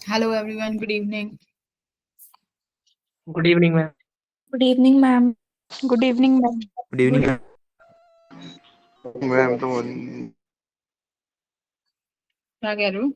Hello everyone, good evening. Good evening, ma'am. Good evening, ma'am. Good evening, ma'am. Good evening, Good ma'am. Ma'am तो क्या कह रहे हो?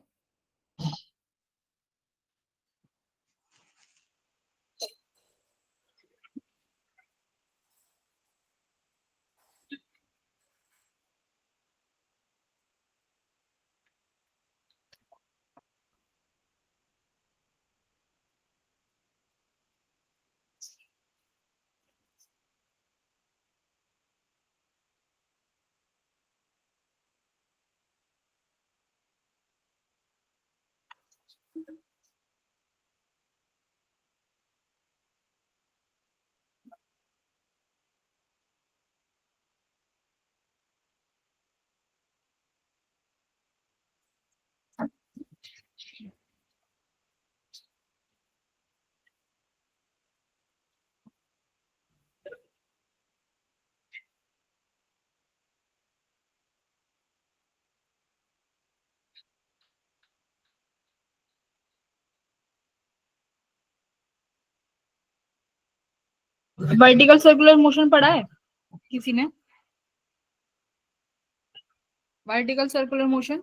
Vertical circular motion पढ़ा है किसी ने? वर्टिकल सर्कुलर मोशन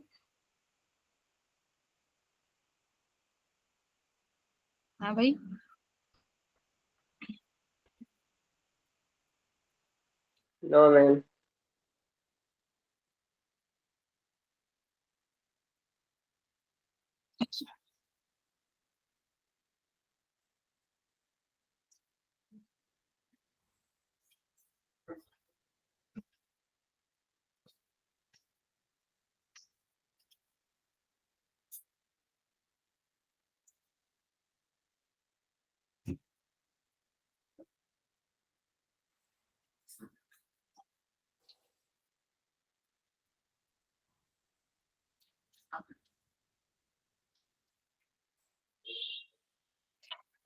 हाँ भाई, No, ma'am.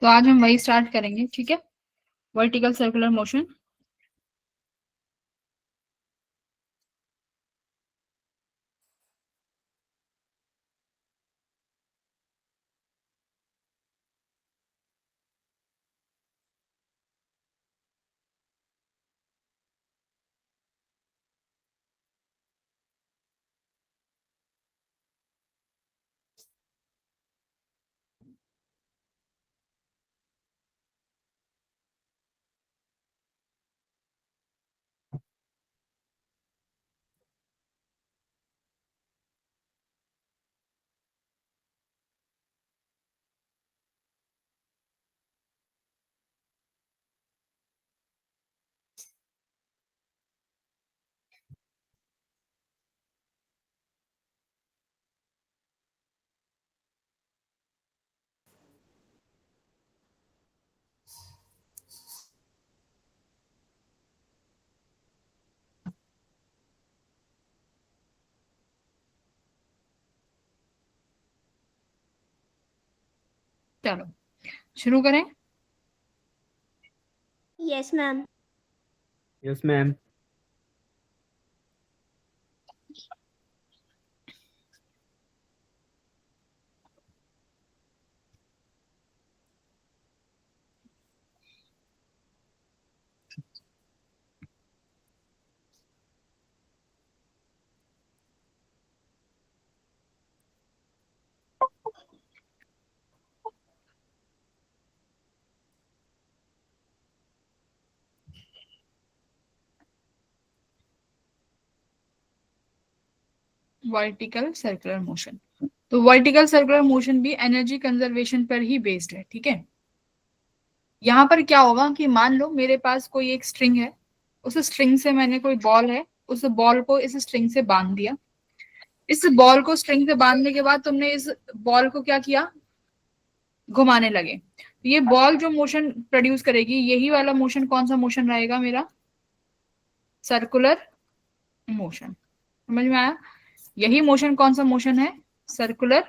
तो आज हम वही स्टार्ट करेंगे, ठीक है? Vertical circular motion. चलो शुरू करें। Yes, ma'am. Yes, ma'am. Vertical circular motion, तो वर्टिकल सर्कुलर मोशन भी एनर्जी कंजर्वेशन पर ही बेस्ड है, ठीक है? यहाँ पर क्या होगा कि मान लो मेरे पास कोई एक स्ट्रिंग है, उस स्ट्रिंग से मैंने कोई बॉल है, उस बॉल को इस स्ट्रिंग से बांध दिया। इस बॉल को स्ट्रिंग से बांधने के बाद तुमने इस बॉल को क्या किया, घुमाने लगे। तो ये बॉल जो मोशन प्रोड्यूस करेगी, यही वाला मोशन कौन सा मोशन रहेगा मेरा? Circular motion. समझ में आया? यही मोशन कौन सा मोशन है? Circular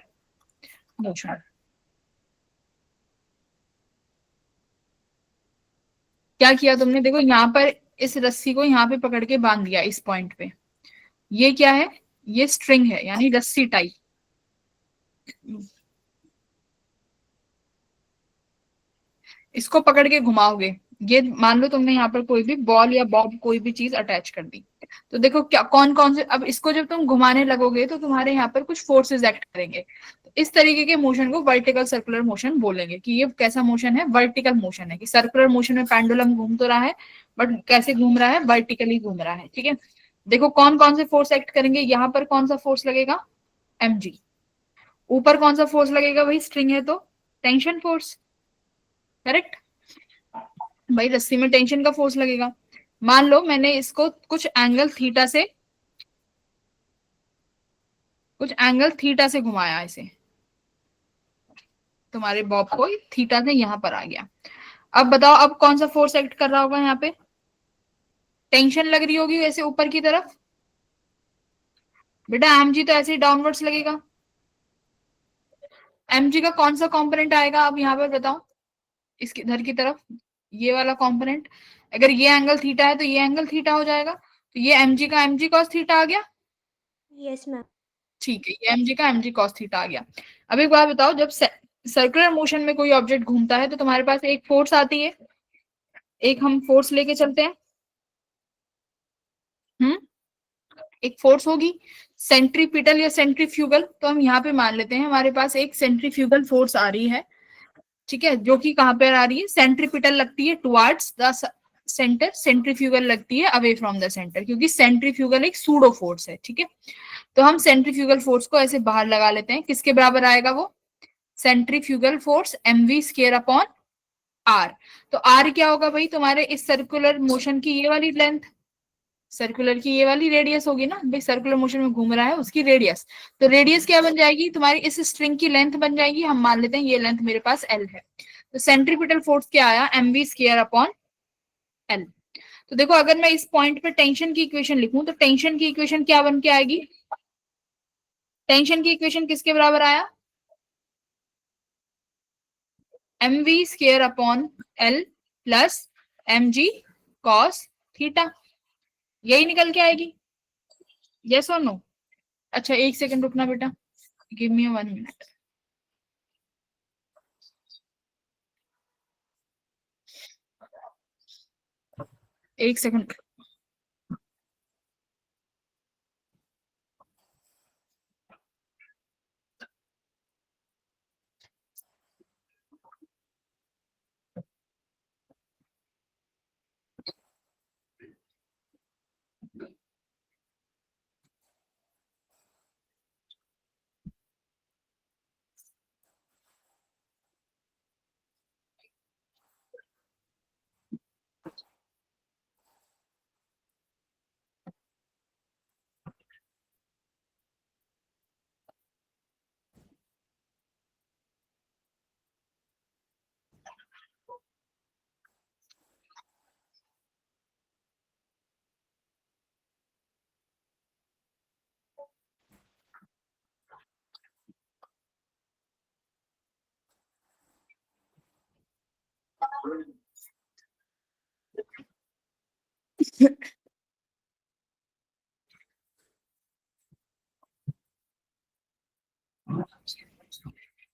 motion. क्या किया तुमने, देखो यहाँ पर इस रस्सी को यहाँ पे पकड़ के बांध दिया इस पॉइंट पे। ये क्या है? ये स्ट्रिंग है, यानी रस्सी टाइप। इसको पकड़ के घुमाओगे, ये मान लो तुमने यहाँ पर कोई भी बॉल या बॉब कोई भी चीज अटैच कर दी, तो देखो क्या कौन कौन से, अब इसको जब तुम घुमाने लगोगे तो तुम्हारे यहाँ पर कुछ फोर्सेस एक्ट करेंगे। तो इस तरीके के मोशन को वर्टिकल सर्कुलर मोशन बोलेंगे कि ये कैसा मोशन है, वर्टिकल मोशन है, कि सर्कुलर मोशन में पेंडुलम घूम तो रहा है बट कैसे घूम रहा है, वर्टिकली घूम रहा है। ठीक है, देखो कौन कौन से फोर्स एक्ट करेंगे, यहाँ पर कौन सा फोर्स लगेगा, mg, ऊपर कौन सा फोर्स लगेगा, वही स्ट्रिंग है तो टेंशन फोर्स, करेक्ट भाई, रस्सी में टेंशन का फोर्स लगेगा। मान लो मैंने इसको कुछ एंगल थीटा से घुमाया, ऐसे तुम्हारे बॉब को थीटा से यहां पर आ गया। अब बताओ अब कौन सा फोर्स एक्ट कर रहा होगा, यहाँ पे टेंशन लग रही होगी वैसे ऊपर की तरफ, बेटा mg तो ऐसे ही डाउनवर्ड्स लगेगा। mg का कौन सा कंपोनेंट आएगा, अब यहाँ पर बताओ, इसके इधर की तरफ ये वाला कंपोनेंट, अगर ये एंगल थीटा है तो ये एंगल थीटा हो जाएगा, तो ये mg का mg cos थीटा आ गया। Yes, ma'am. ठीक है, ये mg का mg cos थीटा आ गया। अब एक बात बताओ, जब सर्कुलर मोशन में कोई ऑब्जेक्ट घूमता है तो तुम्हारे पास एक फोर्स आती है, एक हम फोर्स लेके चलते हैं, एक फोर्स होगी सेंट्रीपिटल या सेंट्रीफ्यूगल, तो हम यहाँ पे मान लेते हैं हमारे पास एक सेंट्रीफ्यूगल फोर्स आ रही है। ठीक है, जो कि कहाँ पर आ रही है, सेंट्रीपिटल लगती है टुवर्ड्स द सेंटर, सेंट्रीफ्यूगल लगती है अवे फ्रॉम द सेंटर, क्योंकि सेंट्रीफ्यूगल एक सूडो फोर्स है। ठीक है, तो हम सेंट्रीफ्यूगल फोर्स को ऐसे बाहर लगा लेते हैं, किसके बराबर आएगा वो, centrifugal force mv square upon r। तो r क्या होगा भाई, तुम्हारे इस सर्कुलर मोशन की ये वाली लेंथ, सर्कुलर की ये वाली रेडियस होगी ना भाई, सर्कुलर मोशन में घूम रहा है उसकी रेडियस, तो रेडियस क्या बन जाएगी तुम्हारी, इस स्ट्रिंग की लेंथ बन जाएगी, हम मान लेते हैं ये लेंथ मेरे पास l है, तो सेंट्रीपिटल फोर्स क्या आया, mv स्क्वायर अपॉन l। तो देखो अगर मैं इस पॉइंट पे टेंशन की इक्वेशन लिखूं तो टेंशन की इक्वेशन क्या बन के आएगी, टेंशन की इक्वेशन किसके बराबर आया, mv square upon l plus mg cos theta, यही निकल के आएगी, यस और नो। अच्छा एक सेकंड रुकना बेटा, गिव मी 1 मिनट। एक सेकंड,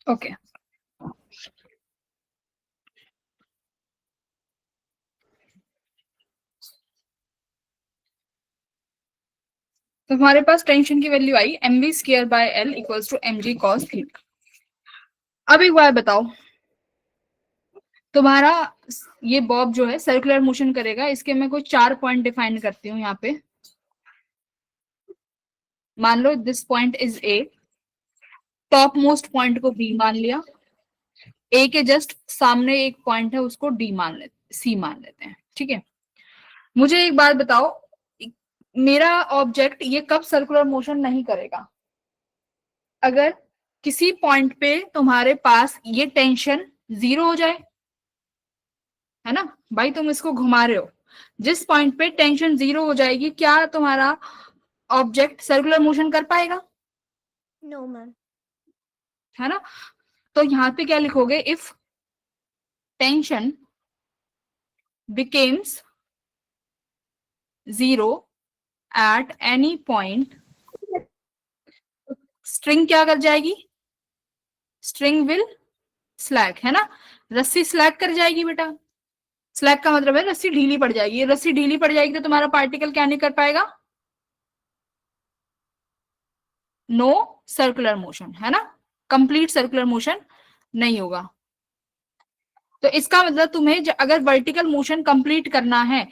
ओके तो हमारे पास टेंशन की वैल्यू आई mv square by l equals to mg cos theta. अब एक बार बताओ, तुम्हारा ये बॉब जो है सर्कुलर मोशन करेगा, इसके मैं कुछ 4 पॉइंट डिफाइन करती हूँ यहाँ पे। मान लो this point is A, top most point को बी मान लिया, ए के जस्ट सामने एक पॉइंट है उसको डी मान लेते, सी मान लेते हैं। ठीक है, मुझे एक बात बताओ, मेरा ऑब्जेक्ट ये कब सर्कुलर मोशन नहीं करेगा, अगर किसी पॉइंट पे तुम्हारे पास ये टेंशन 0 हो जाए, है ना भाई, तुम इसको घुमा रहे हो, जिस पॉइंट पे टेंशन 0 हो जाएगी, क्या तुम्हारा ऑब्जेक्ट सर्कुलर मोशन कर पाएगा, No, ma'am. है ना। तो यहां पे क्या लिखोगे, if tension becomes 0 at any point, string क्या कर जाएगी, स्ट्रिंग विल स्लैक, है ना, रस्सी स्लैग कर जाएगी बेटा। स्लैग का मतलब है रस्सी ढीली पड़ जाएगी। ये रस्सी ढीली पड़ जाएगी तो तुम्हारा पार्टिकल क्या नहीं कर पाएगा, नो सर्कुलर मोशन, है ना, कंप्लीट सर्कुलर मोशन नहीं होगा। तो इसका मतलब तुम्हें अगर वर्टिकल मोशन कंप्लीट करना है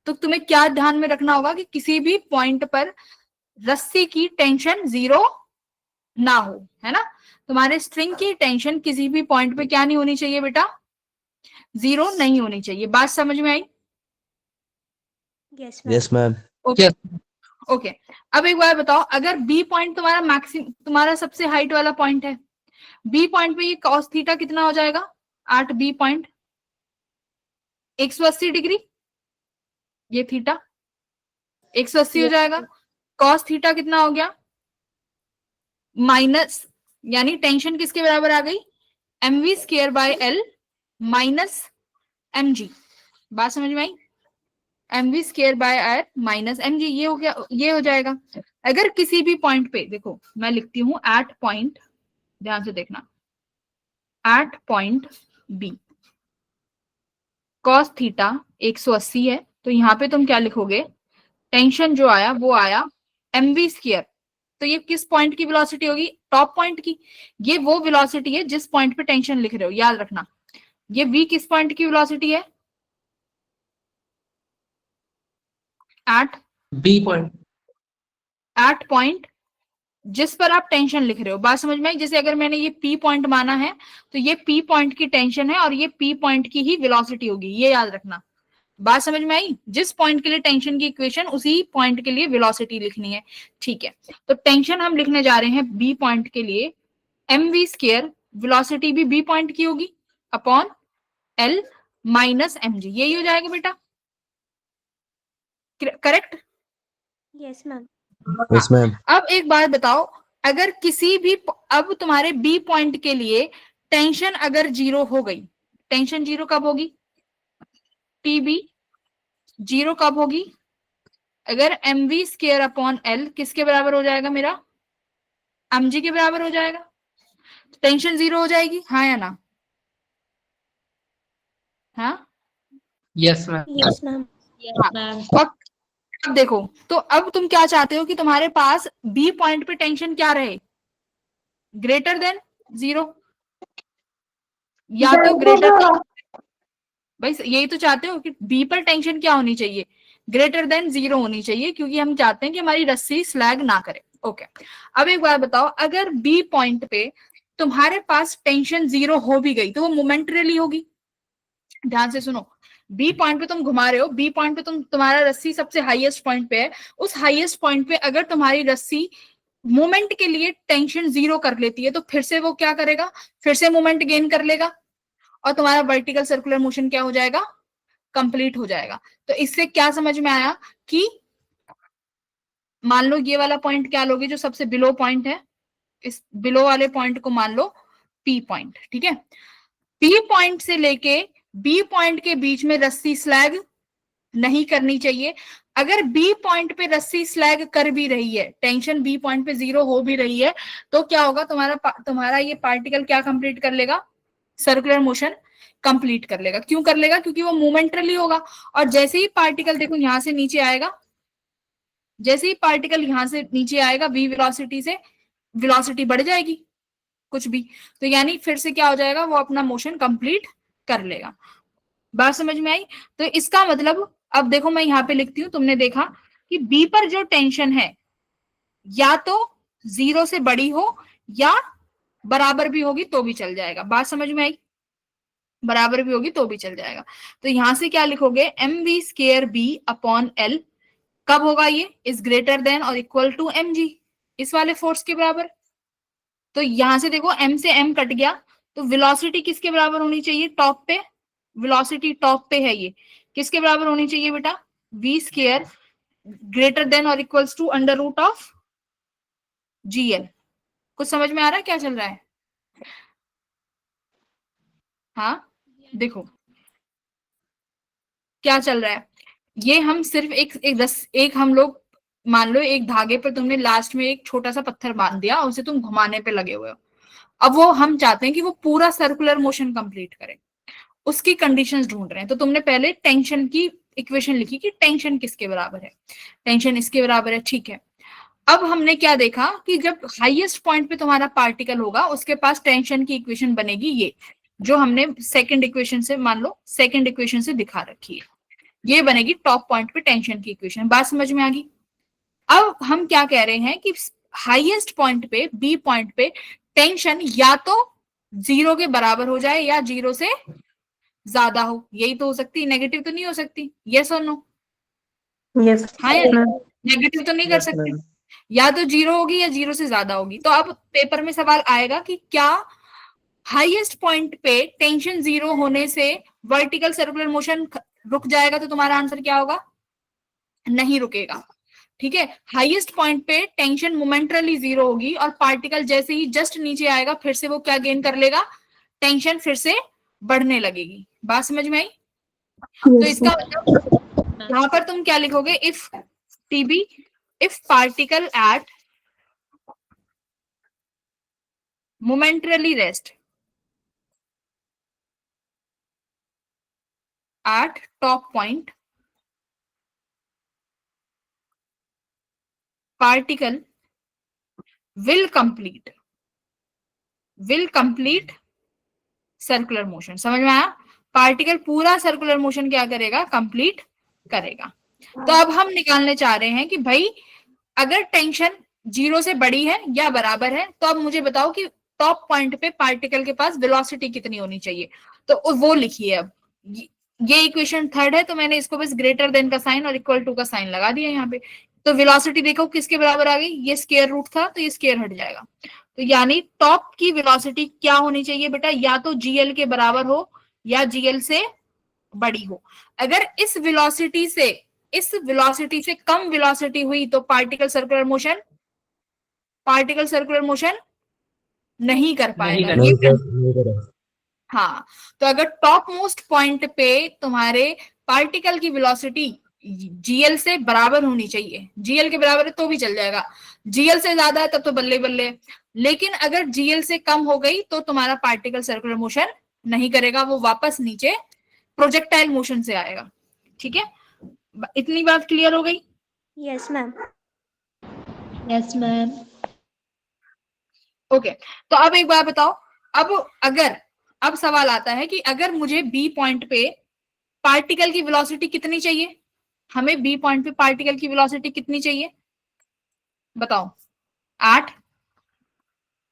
तो तुम्हें क्या ध्यान में रखना होगा कि किसी भी पॉइंट पर रस्सी की टेंशन जीरो ना हो, है ना। तुम्हारे स्ट्रिंग की टेंशन किसी भी पॉइंट पे क्या नहीं होनी चाहिए बेटा, जीरो नहीं होनी चाहिए। बात समझ में आई? Yes, ma'am. Yes, ma'am. Okay okay. अब एक बार बताओ, अगर बी पॉइंट तुम्हारा मैक्सिमम, तुम्हारा सबसे हाइट वाला पॉइंट है, बी पॉइंट पे ये कॉस थीटा कितना हो जाएगा, 8 बी पॉइंट 180 डिग्री, ये थीटा 180 हो जाएगा। कॉस थीटा कितना हो गया, माइनस, यानी टेंशन किसके बराबर आ गई, mv square by L minus mg। बात समझ में आई, mv square by R minus mg, ये हो गया, ये हो जाएगा। अगर किसी भी पॉइंट पे, देखो मैं लिखती हूं एट पॉइंट, ध्यान से देखना, at point B cos theta 180 है, तो यहाँ पे तुम क्या लिखोगे, टेंशन जो आया वो आया mv स्क्वायर। तो ये किस पॉइंट की वेलोसिटी होगी, टॉप पॉइंट की। ये वो वेलोसिटी है जिस पॉइंट पे टेंशन लिख रहे हो, याद रखना। ये v किस पॉइंट की वेलोसिटी है, at B point. At point जिस पर आप टेंशन लिख रहे हो। बात समझ में आई? जैसे अगर मैंने ये P पॉइंट माना है तो ये P पॉइंट की टेंशन है और ये P पॉइंट की ही वेलोसिटी होगी, ये याद रखना। बात समझ में आई? जिस पॉइंट के लिए टेंशन की इक्वेशन, उसी पॉइंट के लिए वेलोसिटी लिखनी है, ठीक है। तो टेंशन हम लिखने जा रहे हैं बी पॉइंट के लिए, mv स्क्वायर, वेलोसिटी भी बी पॉइंट की होगी अपॉन एल माइनस mg, यही हो जाएगा बेटा, correct? Yes, ma'am. Yes, ma'am. अब एक बात बताओ, अगर किसी भी, अब तुम्हारे बी पॉइंट के लिए टेंशन अगर जीरो हो गई, टेंशन जीरो कब होगी, टीबी जीरो कब होगी, अगर mv स्क्वायर अपॉन एल किसके बराबर हो जाएगा मेरा, mg के बराबर हो जाएगा, तो टेंशन जीरो हो जाएगी, हाँ या ना, हाँ। Yes, ma'am. Yes, ma'am. और अब देखो, तो अब तुम क्या चाहते हो कि तुम्हारे पास बी पॉइंट पे टेंशन क्या रहे, ग्रेटर देन जीरो, या तो ग्रेटर, भाई यही तो चाहते हो कि बी पर टेंशन क्या होनी चाहिए, ग्रेटर देन जीरो होनी चाहिए, क्योंकि हम चाहते हैं कि हमारी रस्सी स्लैग ना करे। ओके, अब एक बार बताओ, अगर बी पॉइंट पे तुम्हारे पास टेंशन जीरो हो भी गई तो वो मोमेंटरीली होगी। ध्यान से सुनो, बी पॉइंट पे तुम घुमा रहे हो, बी पॉइंट पे तुम्हारा रस्सी सबसे हाईएस्ट पॉइंट पे है, उस हाईएस्ट पॉइंट पे अगर तुम्हारी रस्सी मोमेंट के लिए टेंशन जीरो कर लेती है तो फिर से वो क्या करेगा, फिर से मोमेंट गेन कर लेगा और तुम्हारा वर्टिकल सर्कुलर मोशन क्या हो जाएगा, कंप्लीट हो जाएगा। तो इससे क्या समझ में आया कि मान लो ये वाला पॉइंट क्या लोगे, जो सबसे बिलो पॉइंट है, इस बिलो वाले पॉइंट को मान लो पी पॉइंट, ठीक है। पी पॉइंट से लेके बी पॉइंट के बीच में रस्सी स्लैग नहीं करनी चाहिए। अगर बी पॉइंट पे रस्सी स्लैग कर भी रही है, टेंशन बी पॉइंट पे जीरो हो भी रही है, तो क्या होगा, तुम्हारा ये पार्टिकल क्या कंप्लीट कर लेगा, सर्कुलर मोशन कंप्लीट कर लेगा। क्यों कर लेगा, क्योंकि वो मोमेंटरली होगा। और जैसे ही पार्टिकल देखो यहां से नीचे आएगा, जैसे ही पार्टिकल यहां से नीचे आएगा v वेलोसिटी से, वेलोसिटी बढ़ जाएगी कुछ भी, तो यानी फिर से क्या हो जाएगा, वो अपना मोशन कंप्लीट कर लेगा। बात समझ में आई? तो इसका मतलब अब देखो मैं यहाँ पे लिखती हूँ, तुमने देखा कि बी पर जो टेंशन है या तो जीरो से बड़ी हो या बराबर भी होगी तो भी चल जाएगा। बात समझ में आई? बराबर भी होगी तो भी चल जाएगा। तो यहां से क्या लिखोगे, mv square b upon L, कब होगा ये, इज ग्रेटर देन और इक्वल टू mg, इस वाले फोर्स के बराबर। तो यहां से देखो m से m कट गया, तो वेलोसिटी किसके बराबर होनी चाहिए, टॉप पे, वेलोसिटी टॉप पे है, ये किसके बराबर होनी चाहिए बेटा, v स्क्वायर ग्रेटर देन और equals to under root of gl। कुछ समझ में आ रहा है क्या चल रहा है? हाँ देखो क्या चल रहा है, ये हम सिर्फ एक हम लोग मान लो एक धागे पर तुमने लास्ट में एक छोटा सा पत्थर बांध दिया, उसे तुम घुमाने पे लगे हुए हो। अब वो हम चाहते हैं कि वो पूरा सर्कुलर मोशन कंप्लीट करे। उसकी कंडीशंस ढूंढ रहे हैं। तो तुमने पहले टेंशन की इक्वेशन लिखी कि टेंशन किसके बराबर है, टेंशन इसके बराबर है, ठीक है। अब हमने क्या देखा कि जब हाईएस्ट पॉइंट पे तुम्हारा पार्टिकल होगा उसके पास टेंशन की इक्वेशन बनेगी, ये जो हमने सेकंड इक्वेशन से, मान लो सेकंड इक्वेशन से दिखा रखी है, ये बनेगी टॉप पॉइंट पे टेंशन की इक्वेशन। बात समझ में आ गई? अब हम क्या कह रहे हैं कि हाईएस्ट पॉइंट पे, बी पॉइंट पे टेंशन या तो 0 के बराबर हो जाए या 0 से ज्यादा हो, यही तो हो सकती है, नेगेटिव तो नहीं हो सकती। यस और नो? Yes. हाँ या नेगेटिव तो नहीं कर Yes, सकते, ma'am. या तो 0 होगी या 0 से ज्यादा होगी। तो अब पेपर में सवाल आएगा कि क्या हाईएस्ट पॉइंट पे टेंशन 0 होने से वर्टिकल सर्कुलर मोशन रुक जाएगा? तो तुम्हारा आंसर क्या होगा? नहीं रुकेगा, ठीक है। हाईएस्ट पॉइंट पे टेंशन मोमेंटरली 0 होगी और पार्टिकल जैसे ही जस्ट नीचे आएगा फिर से वो क्या गेन कर लेगा? टेंशन फिर से बढ़ने लगेगी। बात समझ में आई? तो इसका मतलब यहाँ पर तुम क्या लिखोगे? If TB, if particle at momentarily rest at top point, particle will complete circular motion. समझ में आया? पार्टिकल पूरा सर्कुलर मोशन क्या करेगा? कंप्लीट करेगा। तो अब हम निकालने चाह रहे हैं कि भाई अगर टेंशन 0 से बड़ी है या बराबर है तो अब मुझे बताओ कि टॉप पॉइंट पे पार्टिकल के पास वेलोसिटी कितनी होनी चाहिए। तो वो लिखिए। अब ये इक्वेशन थर्ड है तो मैंने इसको बस ग्रेटर देन का साइन और इक्वल टू का साइन लगा दिया यहाँ पे। तो वेलोसिटी देखो किसके बराबर आ गई? ये स्क्वायर रूट था तो ये स्क्वायर हट जाएगा। तो यानी टॉप की वेलोसिटी क्या होनी चाहिए बेटा? या तो जीएल के बराबर हो या जीएल से बड़ी हो। अगर इस वेलोसिटी से कम वेलोसिटी हुई तो पार्टिकल सर्कुलर मोशन नहीं कर पाएगा। नहीं हाँ, तो अगर टॉप मोस्ट पॉइंट पे तुम्हारे पार्टिकल की वेलोसिटी जीएल से बराबर होनी चाहिए, जीएल के बराबर है तो भी चल जाएगा, जीएल से ज्यादा है तब तो बल्ले बल्ले, लेकिन अगर जीएल से कम हो गई तो तुम्हारा पार्टिकल सर्कुलर मोशन नहीं करेगा, वो वापस नीचे प्रोजेक्टाइल मोशन से आएगा। ठीक है, इतनी बात क्लियर हो गई? Yes, ma'am. Yes, ma'am. Okay, तो अब एक बात बताओ, अब सवाल आता है कि अगर मुझे बी पॉइंट पे पार्टिकल की वेलोसिटी कितनी चाहिए? हमें बी पॉइंट पे पार्टिकल की वेलोसिटी कितनी चाहिए बताओ? 8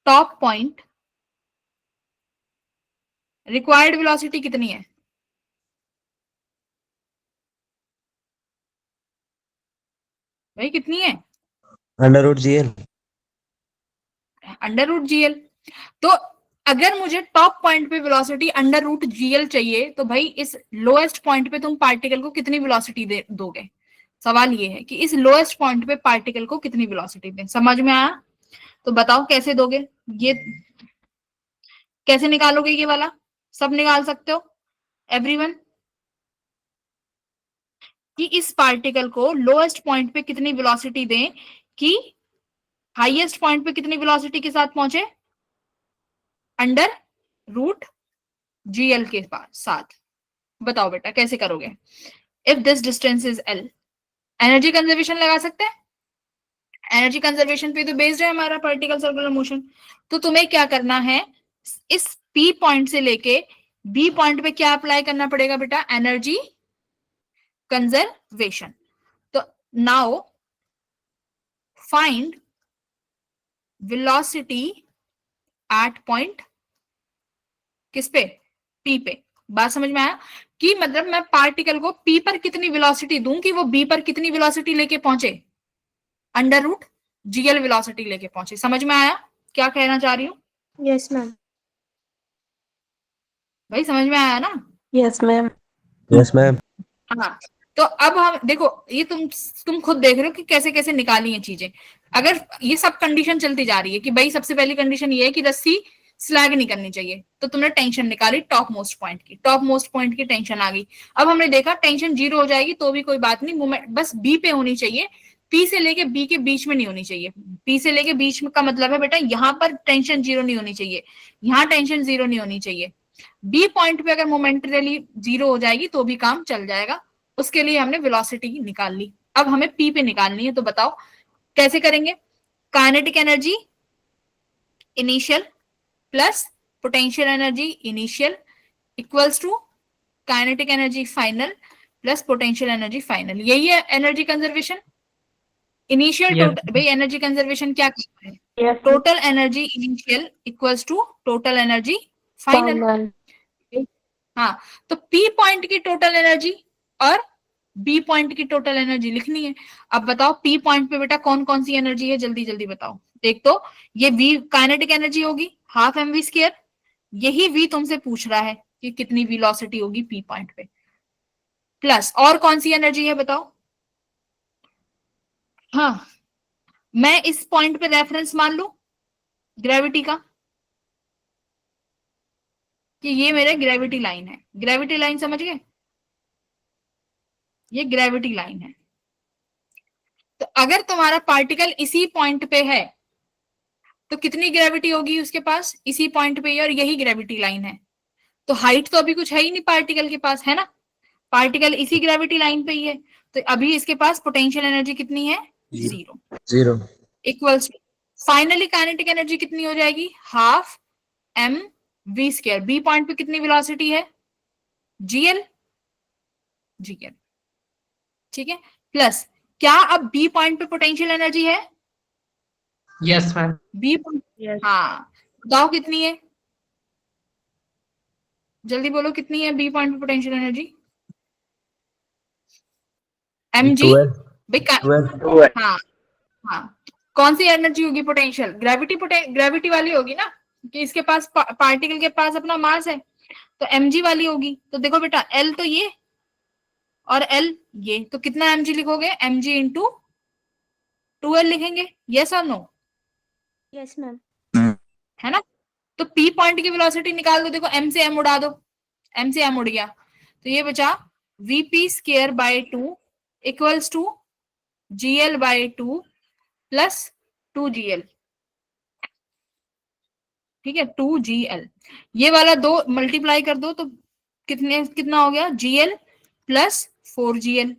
टॉप पॉइंट रिक्वायर्ड वेलोसिटी कितनी है? भाई कितनी है? √GL। √GL। तो अगर मुझे टॉप पॉइंट पे वेलोसिटी √GL चाहिए तो भाई इस लोएस्ट पॉइंट पे तुम पार्टिकल को कितनी वेलोसिटी दोगे? सवाल ये है कि इस लोएस्ट पॉइंट पे पार्टिकल को कितनी वेलोसिटी दें। समझ में आया? तो बताओ कैसे दोगे? ये कैसे निकालोगे? ये वाला सब निकाल सकते हो एवरीवन, कि इस पार्टिकल को लोएस्ट पॉइंट पे कितनी वेलोसिटी दें कि हाईएस्ट पॉइंट पे कितनी वेलोसिटी के साथ पहुंचे? √GL के साथ। बताओ बेटा कैसे करोगे? If this distance is L, energy conservation लगा सकते हैं, एनर्जी कंजर्वेशन पे तो बेस्ड है हमारा पार्टिकल सर्कुलर मोशन। तो तुम्हें क्या करना है, इस P पॉइंट से लेके B पॉइंट पे क्या अप्लाई करना पड़ेगा बेटा? Energy conservation. तो now find velocity at point किस पे? P पे। बात समझ में आया? कि मतलब मैं पार्टिकल को P पर कितनी वेलोसिटी दूं कि वो B पर कितनी वेलोसिटी लेके पहुंचे? √GL वेलोसिटी लेके पहुंचे। समझ में आया क्या कहना चाह रही हूँ? Yes, ma'am. भाई समझ में आया ना? Yes, ma'am. Yes ma'am. हाँ, तो अब हम देखो, ये तुम खुद देख रहे हो कि कैसे कैसे निकाली है चीजें। अगर ये सब कंडीशन चलती जा रही है कि भाई सबसे पहली कंडीशन ये है कि रस्सी स्लैग नहीं करनी चाहिए, तो तुमने टेंशन निकाली टॉप मोस्ट पॉइंट की, टॉप मोस्ट पॉइंट की टेंशन आ गई। अब हमने देखा टेंशन 0 हो जाएगी तो भी कोई बात नहीं, मूवमेंट बस बी पे होनी चाहिए, पी से लेके बी के बीच में नहीं होनी चाहिए। पी से लेके बीच में का मतलब है बेटा यहाँ पर टेंशन 0 नहीं होनी चाहिए, यहाँ टेंशन 0 नहीं होनी चाहिए। बी पॉइंट पे अगर मोमेंटरली 0 हो जाएगी तो भी काम चल जाएगा, उसके लिए हमने वेलोसिटी निकाल ली। अब हमें पी पे निकालनी है, तो बताओ कैसे करेंगे। Kinetic energy initial plus potential energy initial equals to kinetic energy final plus potential energy final. यही है energy conservation. Initial Yes. Total, भाई एनर्जी कंजर्वेशन क्या करता है, Yes. Total energy initial equals to total energy final. Final. हाँ, तो P point की total energy और बी पॉइंट की टोटल एनर्जी लिखनी है। अब बताओ पी पॉइंट पे बेटा कौन कौन सी एनर्जी है, जल्दी जल्दी बताओ। एक तो ये वी काइनेटिक एनर्जी होगी हाफ एम वी स्क्वायर, यही वी तुमसे पूछ रहा है कि कितनी वेलोसिटी होगी पी पॉइंट पे, प्लस और कौन सी एनर्जी है बताओ। हाँ, मैं इस पॉइंट पे रेफरेंस मान लू ग्रेविटी का, कि ये मेरे ग्रेविटी लाइन है। ग्रेविटी लाइन समझ गए, ये ग्रेविटी लाइन है। तो अगर तुम्हारा पार्टिकल इसी पॉइंट पे है तो कितनी ग्रेविटी होगी उसके पास इसी पॉइंट पे, और यही ग्रेविटी लाइन है। तो हाइट तो अभी कुछ है ही नहीं पार्टिकल के पास, है ना, पार्टिकल इसी ग्रेविटी लाइन पे ही है। तो अभी इसके पास पोटेंशियल एनर्जी कितनी है, 0 0 equals to finally kinetic energy कितनी हो जाएगी, half M V square. B point पे कितनी वेलोसिटी है, जीएल, जीएल, ठीक है। प्लस क्या अब बी पॉइंट पे पोटेंशियल एनर्जी है, Yes, ma'am. B point, Yes. हाँ बताओ कितनी है, जल्दी बोलो कितनी है बी पॉइंट पे पोटेंशियल एनर्जी, एम जी 12 12 हाँ हाँ, कौन सी एनर्जी होगी पोटेंशियल, ग्रेविटी वाली होगी ना, कि इसके पास पार्टिकल के पास अपना मास है, तो mg वाली होगी। तो देखो बेटा l तो ये और l ये, तो कितना mg लिखोगे, mg इंटू 2l लिखेंगे, यस और नो, Yes, ma'am. है ना। तो p पॉइंट की वेलोसिटी निकाल दो, देखो m से m उड़ा दो, m से m उड़ गया, तो ये बचा vp square by 2 equals to gl by 2 plus 2gl, ठीक है, 2gl। ये वाला 2 मल्टीप्लाई कर दो तो कितना हो गया, gl प्लस 4gl।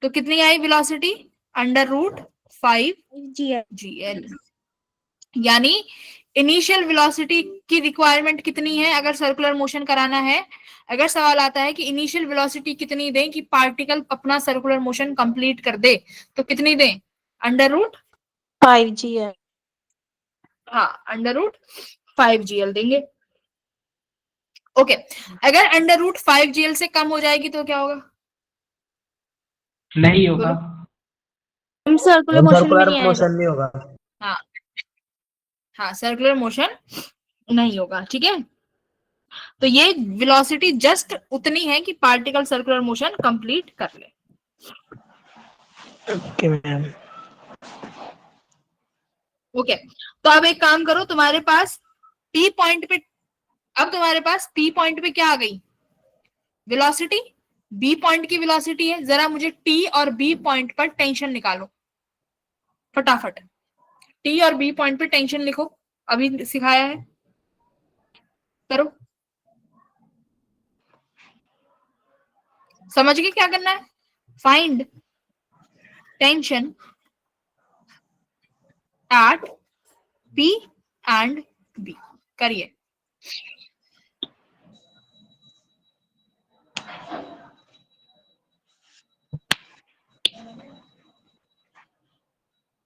तो कितनी आई वेलोसिटी, √5 GL. gl। यानी इनिशियल वेलोसिटी की रिक्वायरमेंट कितनी है अगर सर्कुलर मोशन कराना है। अगर सवाल आता है कि इनिशियल वेलोसिटी कितनी दें कि पार्टिकल अपना सर्कुलर मोशन कंप्लीट कर दे, तो कितनी दें, √5 GL. हाँ √5 gl देंगे। ओके, अगर √5 gl से कम हो जाएगी तो क्या होगा, नहीं होगा। हम सर्कुलर मोशन में नहीं आएगा. मोशन नहीं होगा। हाँ हाँ, सर्कुलर मोशन नहीं होगा, ठीक है। तो ये वेलोसिटी जस्ट उतनी है कि पार्टिकल सर्कुलर मोशन कंप्लीट कर ले। Okay ma'am. ओके, तो अब एक काम करो, तुम्हारे पास पी पॉइंट पे, अब तुम्हारे पास पी पॉइंट पे क्या आ गई, वेलोसिटी, बी पॉइंट की वेलोसिटी है। जरा मुझे टी और बी पॉइंट पर टेंशन निकालो फटाफट, टी और बी पॉइंट पे टेंशन लिखो, अभी सिखाया है, करो, समझ गए क्या करना है, find tension at P and B, करिए।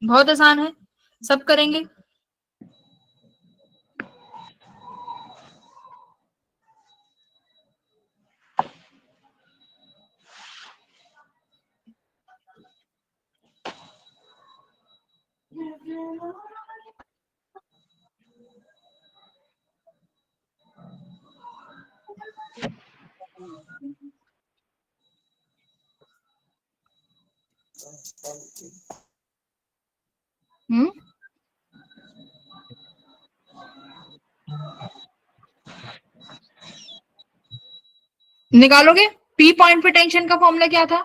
बहुत आसान है, सब करेंगे। हम्म, निकालोगे। पी पॉइंट पे टेंशन का फॉर्मूला क्या था,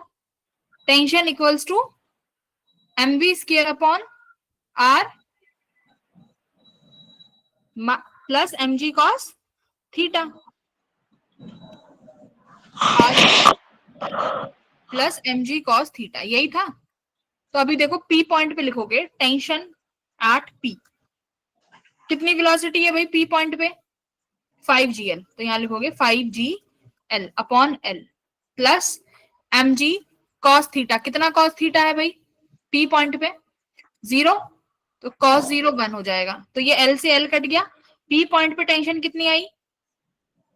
tension equals to mv square upon r plus mg cos theta. Plus mg cos theta, यही था। तो अभी देखो P पॉइंट पे लिखोगे टेंशन एट P, कितनी वेलोसिटी है भाई P पॉइंट पे 5gl, तो यहाँ लिखोगे 5gl upon l plus mg cos theta, कितना cos थीटा है भाई P पॉइंट पे 0, तो cos 0 1 हो जाएगा, तो ये l से l कट गया। P पॉइंट पे टेंशन कितनी आई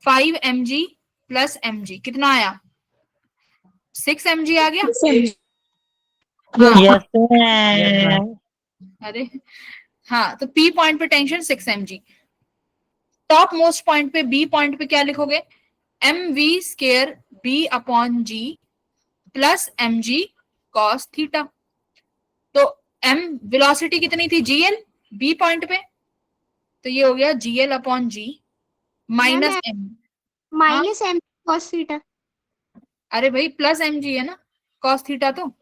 5 mg प्लस mg, कितना आया 6 mg आ गया। हाँ, Yes, ma'am. अरे हाँ, तो P पॉइंट पे tension 6 mg। Top most point पे B पॉइंट पे क्या लिखोगे mv square B upon g plus mg cos theta. तो m वेलोसिटी कितनी थी gl B पॉइंट पे, तो ये हो गया gl upon g minus m, minus m cos theta. अरे भाई प्लस mg है ना cos थीटा, तो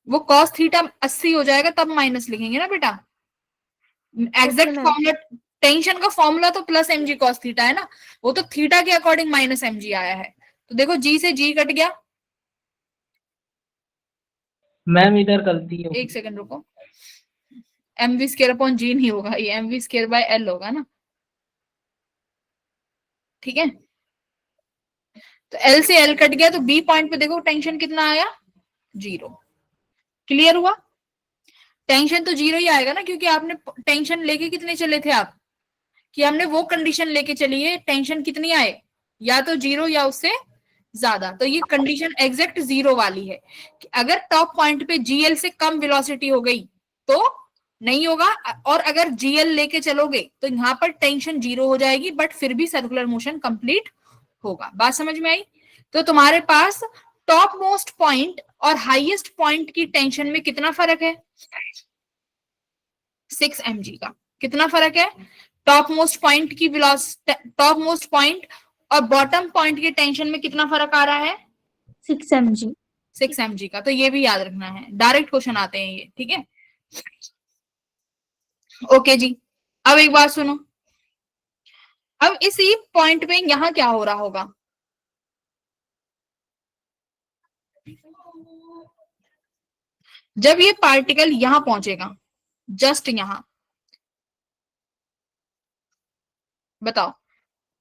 वो cos थीटा 80 हो जाएगा तब माइनस लिखेंगे ना बेटा। Exact ma'am. फॉर्मूला, टेंशन का फॉर्मूला तो प्लस mg cos थीटा है ना, वो तो थीटा के अकॉर्डिंग माइनस mg आया है। तो देखो g से g कट गया, मैम इधर गलती है। एक सेकंड रुको, mv स्क्वायर अपॉन g नहीं होगा, ये mv स्क्वायर बाय l होगा ना, ठीक है। तो l से l कट गया, तो b पॉइंट पे देखो टेंशन कितना आया 0। क्लियर हुआ, टेंशन तो 0 ही आएगा ना, क्योंकि आपने टेंशन लेके कितने चले थे आप, कि हमने वो कंडीशन लेके चली है टेंशन कितनी आए या तो 0 या उससे ज्यादा, तो ये कंडीशन एग्जैक्ट 0 वाली है कि अगर टॉप पॉइंट पे जीएल से कम वेलोसिटी हो गई तो नहीं होगा, और अगर जीएल लेके चलोगे तो यहाँ पर टेंशन 0 हो जाएगी, बट फिर भी सर्कुलर मोशन कंप्लीट होगा। बात समझ में आई। तो तुम्हारे पास टॉप मोस्ट पॉइंट और हाईएस्ट पॉइंट की टेंशन में कितना फर्क है 6 mg का, कितना फर्क है टॉप मोस्ट पॉइंट की टॉप मोस्ट पॉइंट और बॉटम पॉइंट की टेंशन में कितना फर्क आ रहा है 6 mg। 6 mg का, तो ये भी याद रखना है, डायरेक्ट क्वेश्चन आते हैं ये, ठीक है। ओके जी, अब एक बात सुनो, अब इसी पॉइंट पे यहां क्या हो रहा होगा, जब ये पार्टिकल यहां पहुंचेगा, जस्ट यहां, बताओ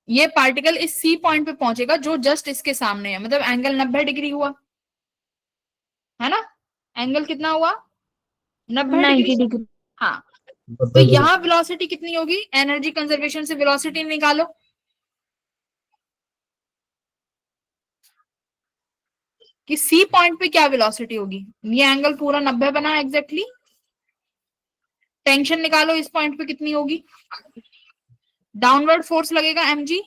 ये पार्टिकल इस सी पॉइंट पे पहुंचेगा जो जस्ट इसके सामने है, मतलब एंगल 90 डिग्री हुआ है ना, एंगल कितना हुआ 90 डिग्री। हाँ, तो यहाँ वेलोसिटी कितनी होगी, एनर्जी कंजर्वेशन से वेलोसिटी निकालो, कि सी पॉइंट पे क्या वेलोसिटी होगी, ये एंगल पूरा 90 बना एग्जैक्टली, टेंशन निकालो इस पॉइंट पे कितनी होगी, डाउनवर्ड फोर्स लगेगा mg,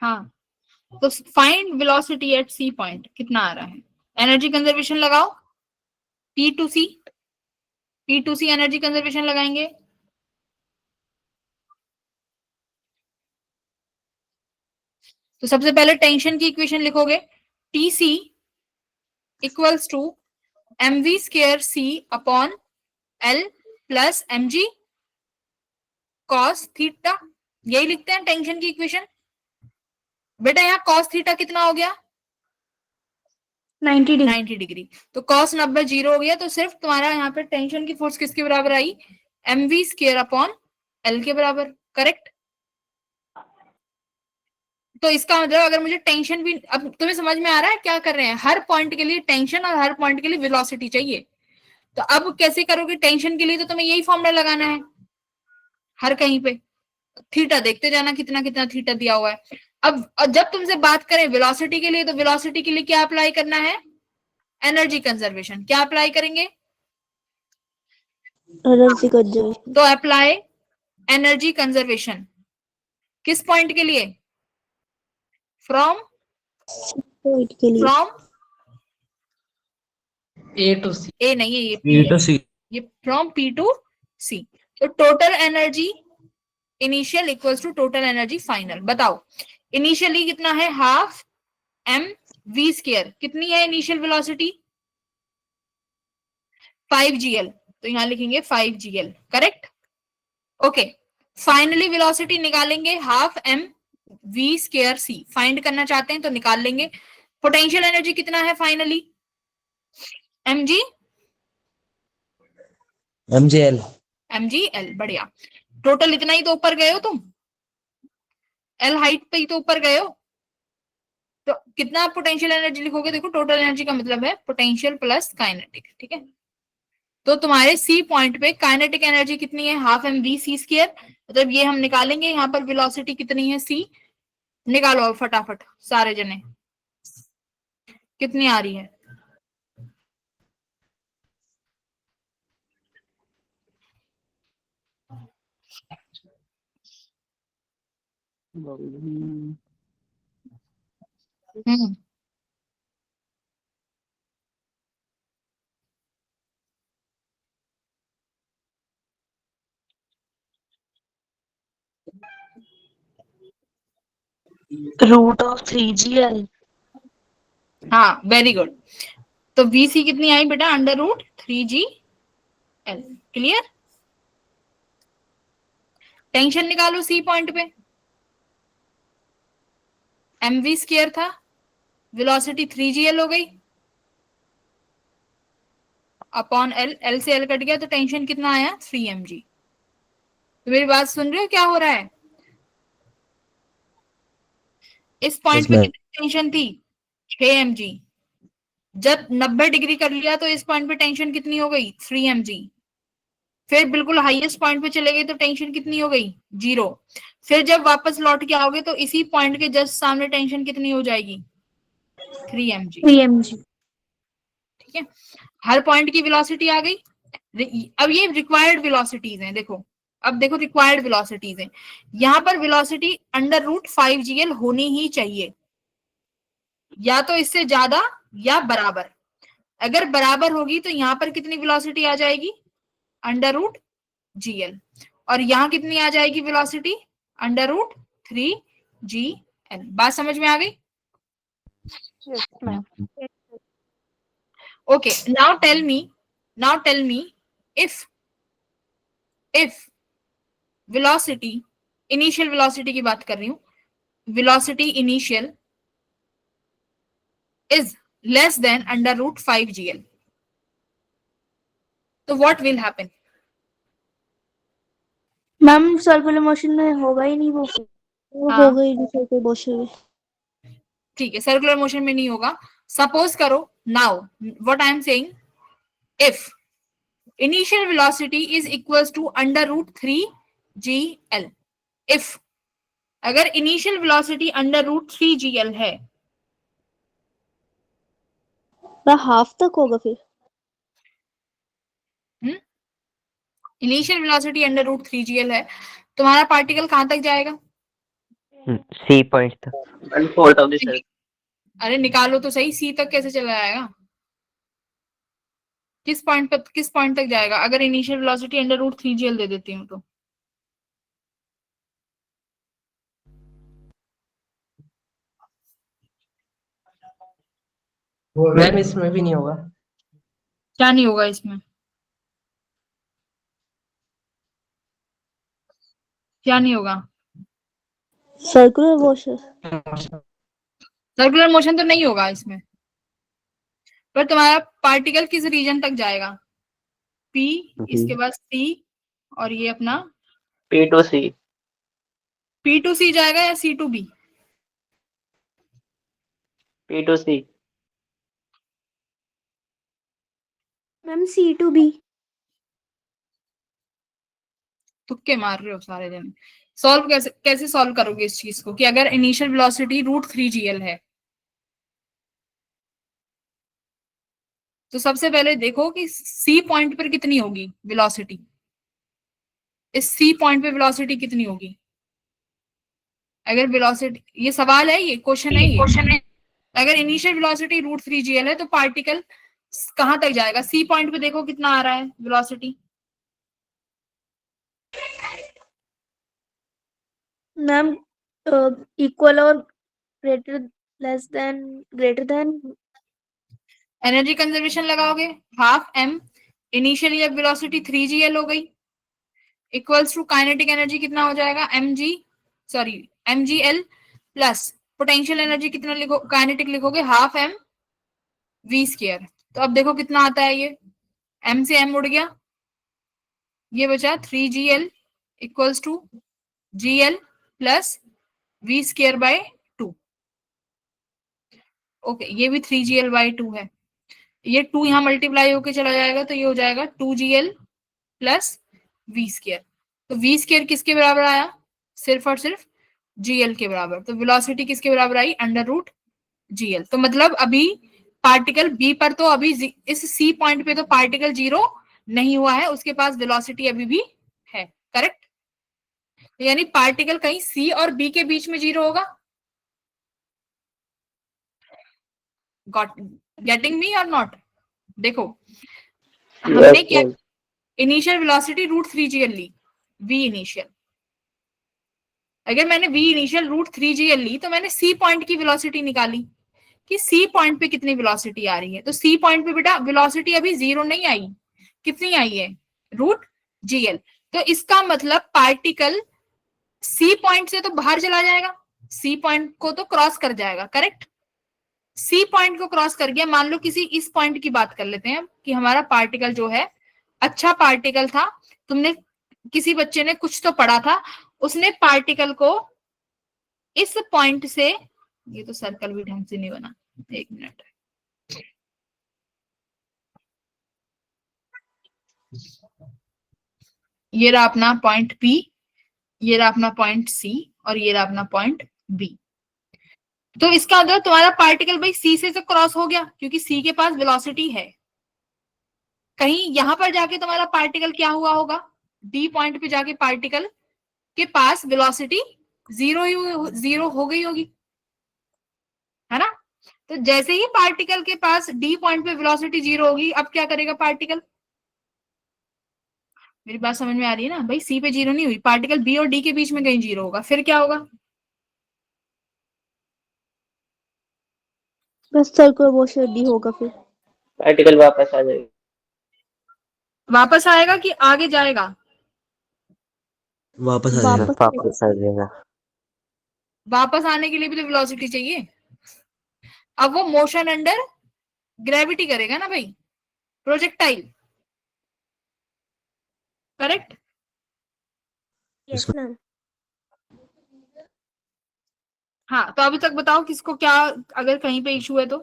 हाँ, तो find velocity at C point कितना आ रहा है, एनर्जी कंजर्वेशन लगाओ, P2C एनर्जी कंजर्वेशन लगाएंगे, तो सबसे पहले टेंशन की इक्वेशन लिखोगे TC equals to mv square c upon l plus mg cos theta, यही लिखते हैं टेंशन की इक्वेशन। बेटा यहाँ cos थीटा कितना हो गया 90 डिग्री, तो cos 90 0 हो गया, तो सिर्फ तुम्हारा यहाँ पे टेंशन की फोर्स किसके बराबर आई mv स्क्वायर अपॉन l के बराबर, करेक्ट। तो इसका मतलब अगर मुझे टेंशन भी, अब तुम्हें समझ में आ रहा है क्या कर रहे हैं, हर पॉइंट के लिए टेंशन और हर पॉइंट के लिए वेलोसिटी चाहिए, तो अब कैसे करोगे, टेंशन के लिए तो तुम्हें यही फॉर्मूला लगाना है हर कहीं पे, थीटा देखते जाना कितना कितना थीटा दिया हुआ है। अब जब तुमसे बात करें वेलोसिटी के लिए, तो वेलोसिटी के लिए क्या अप्लाई करना है, एनर्जी कंजर्वेशन, क्या अप्लाई करेंगे, एनर्जी कंजर्वेशन। तो अप्लाई एनर्जी कंजर्वेशन किस पॉइंट के लिए, फ्रॉम पॉइंट के लिए, from A to C. A नहीं है ये P to C. ये फ्रॉम P टू C, तो total energy initial equals to total energy final. बताओ इनिशियली कितना है, हाफ m v स्क्वायर कितनी है इनिशियल वेलोसिटी 5gl, तो यहां लिखेंगे 5gl, correct. Okay, finally velocity निकालेंगे half m v square c, find करना चाहते हैं तो निकाल लेंगे। पोटेंशियल एनर्जी कितना है फाइनली mg mgl, बढ़िया। टोटल इतना ही तो ऊपर गए हो तुम, l हाइट पे ही तो ऊपर गए हो, तो कितना पोटेंशियल एनर्जी लिखोगे, देखो टोटल एनर्जी का मतलब है पोटेंशियल प्लस काइनेटिक, ठीक है। तो तुम्हारे सी पॉइंट पे काइनेटिक एनर्जी कितनी है half M V C square, मतलब ये हम निकालेंगे। यहाँ पर वेलोसिटी कितनी है सी, निकालो फटाफट सारे जने, कितनी आ रही है हम्म √3gl। हाँ वेरी गुड। तो वी सी कितनी आई बेटा √3gl, क्लियर। टेंशन निकालो सी पॉइंट पे, एम वी स्क्वायर था, वेलोसिटी 3gl हो गई अपॉन एल, एल से एल कट गया तो टेंशन कितना आया 3mg। तो मेरी बात सुन रहे हो क्या हो रहा है, इस पॉइंट पे कितनी टेंशन थी 6mg, जब 90 डिग्री कर लिया तो इस पॉइंट पे टेंशन कितनी हो गई 3mg, फिर बिल्कुल हाईएस्ट पॉइंट पे चले गए तो टेंशन कितनी हो गई 0, फिर जब वापस लौट के आओगे तो इसी पॉइंट के जस्ट सामने टेंशन कितनी हो जाएगी 3mg, 3mg। ठीक है। हर पॉइंट की वेलोसिटी आ गई। अब ये रिक्वायर्ड वेलोसिटीज हैं, देखो अब देखो रिक्वायर्ड वेलोसिटीज हैं, यहां पर वेलोसिटी √5gl होनी ही चाहिए, या तो इससे ज्यादा या बराबर। अगर बराबर होगी तो यहां पर कितनी वेलोसिटी आ जाएगी √gl, और यहां कितनी आ जाएगी वेलोसिटी √3gl। बात समझ में आ गई। Okay, now tell me if velocity, initial velocity की बात कर रही हूं, velocity initial is less than √5gl, तो what will happen. Ma'am circular motion में होगा ही नहीं वो हाँ। होगा ही नहीं सर्कुलर मोशन में। ठीक है, सर्कुलर मोशन में नहीं होगा। सपोज करो now what I am saying, if initial velocity is equals to √3gl, if अगर इनिशियल वेलोसिटी √3gl है, हाफ तक होगा फिर। इनिशियल वेलोसिटी √3gl है, तुम्हारा पार्टिकल कहां तक जाएगा सी पॉइंट तक। अरे निकालो तो सही, सी तक कैसे चला जाएगा, किस पॉइंट तक जाएगा अगर इनिशियल वेलोसिटी √3gl दे देती हूँ तो। मैम इसमें भी नहीं होगा। क्या नहीं होगा इसमें, क्या नहीं होगा, सर्कुलर मोशन। सर्कुलर मोशन तो नहीं होगा इसमें, पर तुम्हारा पार्टिकल किस रीजन तक जाएगा P, इसके बाद C, और ये अपना P2C। P2C जाएगा या C2B, P2C। Ma'am C2B। तुक्के मार रहे हो सारे जन। सॉल्व कैसे सॉल्व करोगे इस चीज को कि अगर इनिशियल वेलोसिटी √3gl है, तो सबसे पहले देखो कि सी पॉइंट पर कितनी होगी वेलोसिटी, इस सी पॉइंट पे वेलोसिटी कितनी होगी। अगर वेलोसिटी, ये सवाल है, ये क्वेश्चन है, अगर इनिशियल वेलोसिटी √3gl है तो पार्टिकल कहां तक जाएगा, सी पॉइंट पे देखो कितना आ रहा है वेलोसिटी। मैम इक्वल और greater less than greater than energy conservation लगाओगे, half m initial velocity 3gl हो गई, इक्वल्स टू काइनेटिक एनर्जी कितना हो जाएगा, mgl प्लस पोटेंशियल एनर्जी कितना लिखो, काइनेटिक लिखोगे हाफ एम वी स्क्वायर। तो अब देखो कितना आता है, ये m से m उड़ गया, ये बचा 3gl equals to gl plus V square by 2। Okay, ये भी 3gl बाय 2 है, ये 2 यहाँ मल्टीप्लाई होके चला जाएगा तो ये हो जाएगा 2gl प्लस वी स्क्वायर। तो वी स्क्वायर किसके बराबर आया, सिर्फ और सिर्फ gl के बराबर। तो वेलोसिटी किसके बराबर आई, अंडर रूट gl। तो मतलब अभी पार्टिकल बी पर तो अभी इस सी पॉइंट पे तो पार्टिकल जीरो नहीं हुआ है, उसके पास वेलोसिटी अभी भी है, करेक्ट। यानी पार्टिकल कहीं सी और बी के बीच में जीरो होगा। गेटिंग मी और नॉट? देखो हमने क्या, इनिशियल वेलोसिटी √3gl ली, v इनिशियल। अगर मैंने v इनिशियल √3gl ली तो मैंने सी पॉइंट की वेलोसिटी निकाली कि सी पॉइंट पे कितनी वेलोसिटी आ रही है। तो सी पॉइंट पे बेटा वेलोसिटी अभी जीरो नहीं आई, कितनी आई है, √gl। तो इसका मतलब पार्टिकल सी पॉइंट से तो बाहर चला जाएगा, सी पॉइंट को तो क्रॉस कर जाएगा, करेक्ट। सी पॉइंट को क्रॉस कर गया, मान लो किसी इस पॉइंट की बात कर लेते हैं कि हमारा पार्टिकल जो है अच्छा पार्टिकल था, तुमने किसी बच्चे ने कुछ तो पढ़ा था, उसने पार्टिकल को इस पॉइंट से, ये तो सर्कल भी ढंग से नहीं बना, एक मिनट, ये रहा अपना पॉइंट P, ये रहा अपना पॉइंट C और ये रहा अपना पॉइंट B। तो इसका मतलब तुम्हारा पार्टिकल भाई C से तो क्रॉस हो गया क्योंकि C के पास वेलोसिटी है। कहीं यहां पर जाके तुम्हारा पार्टिकल क्या हुआ होगा, D पॉइंट पे जाके पार्टिकल के पास वेलोसिटी जीरो हो गई होगी, है ना। तो जैसे ही पार्टिकल के पास D पॉइंट पे वेलोसिटी जीरो होगी, अब क्या करेगा पार्टिकल, मेरी बात समझ में आ रही है ना भाई, सी पे जीरो नहीं हुई, पार्टिकल बी और डी के बीच में कहीं जीरो होगा, फिर क्या होगा, बस सर्कुलर मोशन डी होगा फिर। पार्टिकल वापस आ जाएगा। वापस आएगा कि आगे जाएगा, वापस आ जाएगा। वापस आ जाएगा। वापस आने के लिए भी तो वेलोसिटी चाहिए। अब वो मोशन अंडर ग्रेविटी करेगा ना भाई, प्रोजेक्टाइल, करेक्ट। Yes ma'am. हाँ, तो अभी तक बताओ किसको क्या, अगर कहीं पे इशू है तो,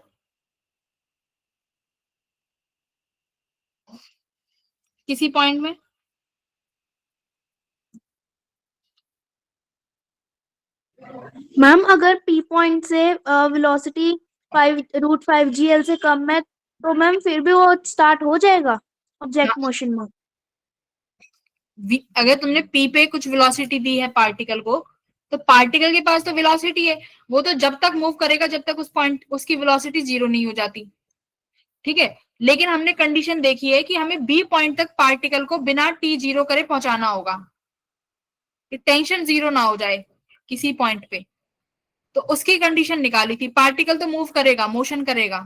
किसी पॉइंट में। मैम अगर पी पॉइंट से वेलोसिटी 5√5gl से कम है तो मैम फिर भी वो स्टार्ट हो जाएगा ऑब्जेक्ट मोशन में। अगर तुमने पी पे कुछ वेलोसिटी दी है पार्टिकल को, तो पार्टिकल के पास तो वेलोसिटी है, वो तो जब तक मूव करेगा जब तक उस पॉइंट उसकी वेलोसिटी जीरो नहीं हो जाती, ठीक है। लेकिन हमने कंडीशन देखी है कि हमें बी पॉइंट तक पार्टिकल को बिना टी जीरो करे पहुंचाना होगा, कि टेंशन जीरो ना हो जाए किसी पॉइंट पे। तो उसकी कंडीशन निकाली थी, पार्टिकल तो मूव करेगा, मोशन करेगा,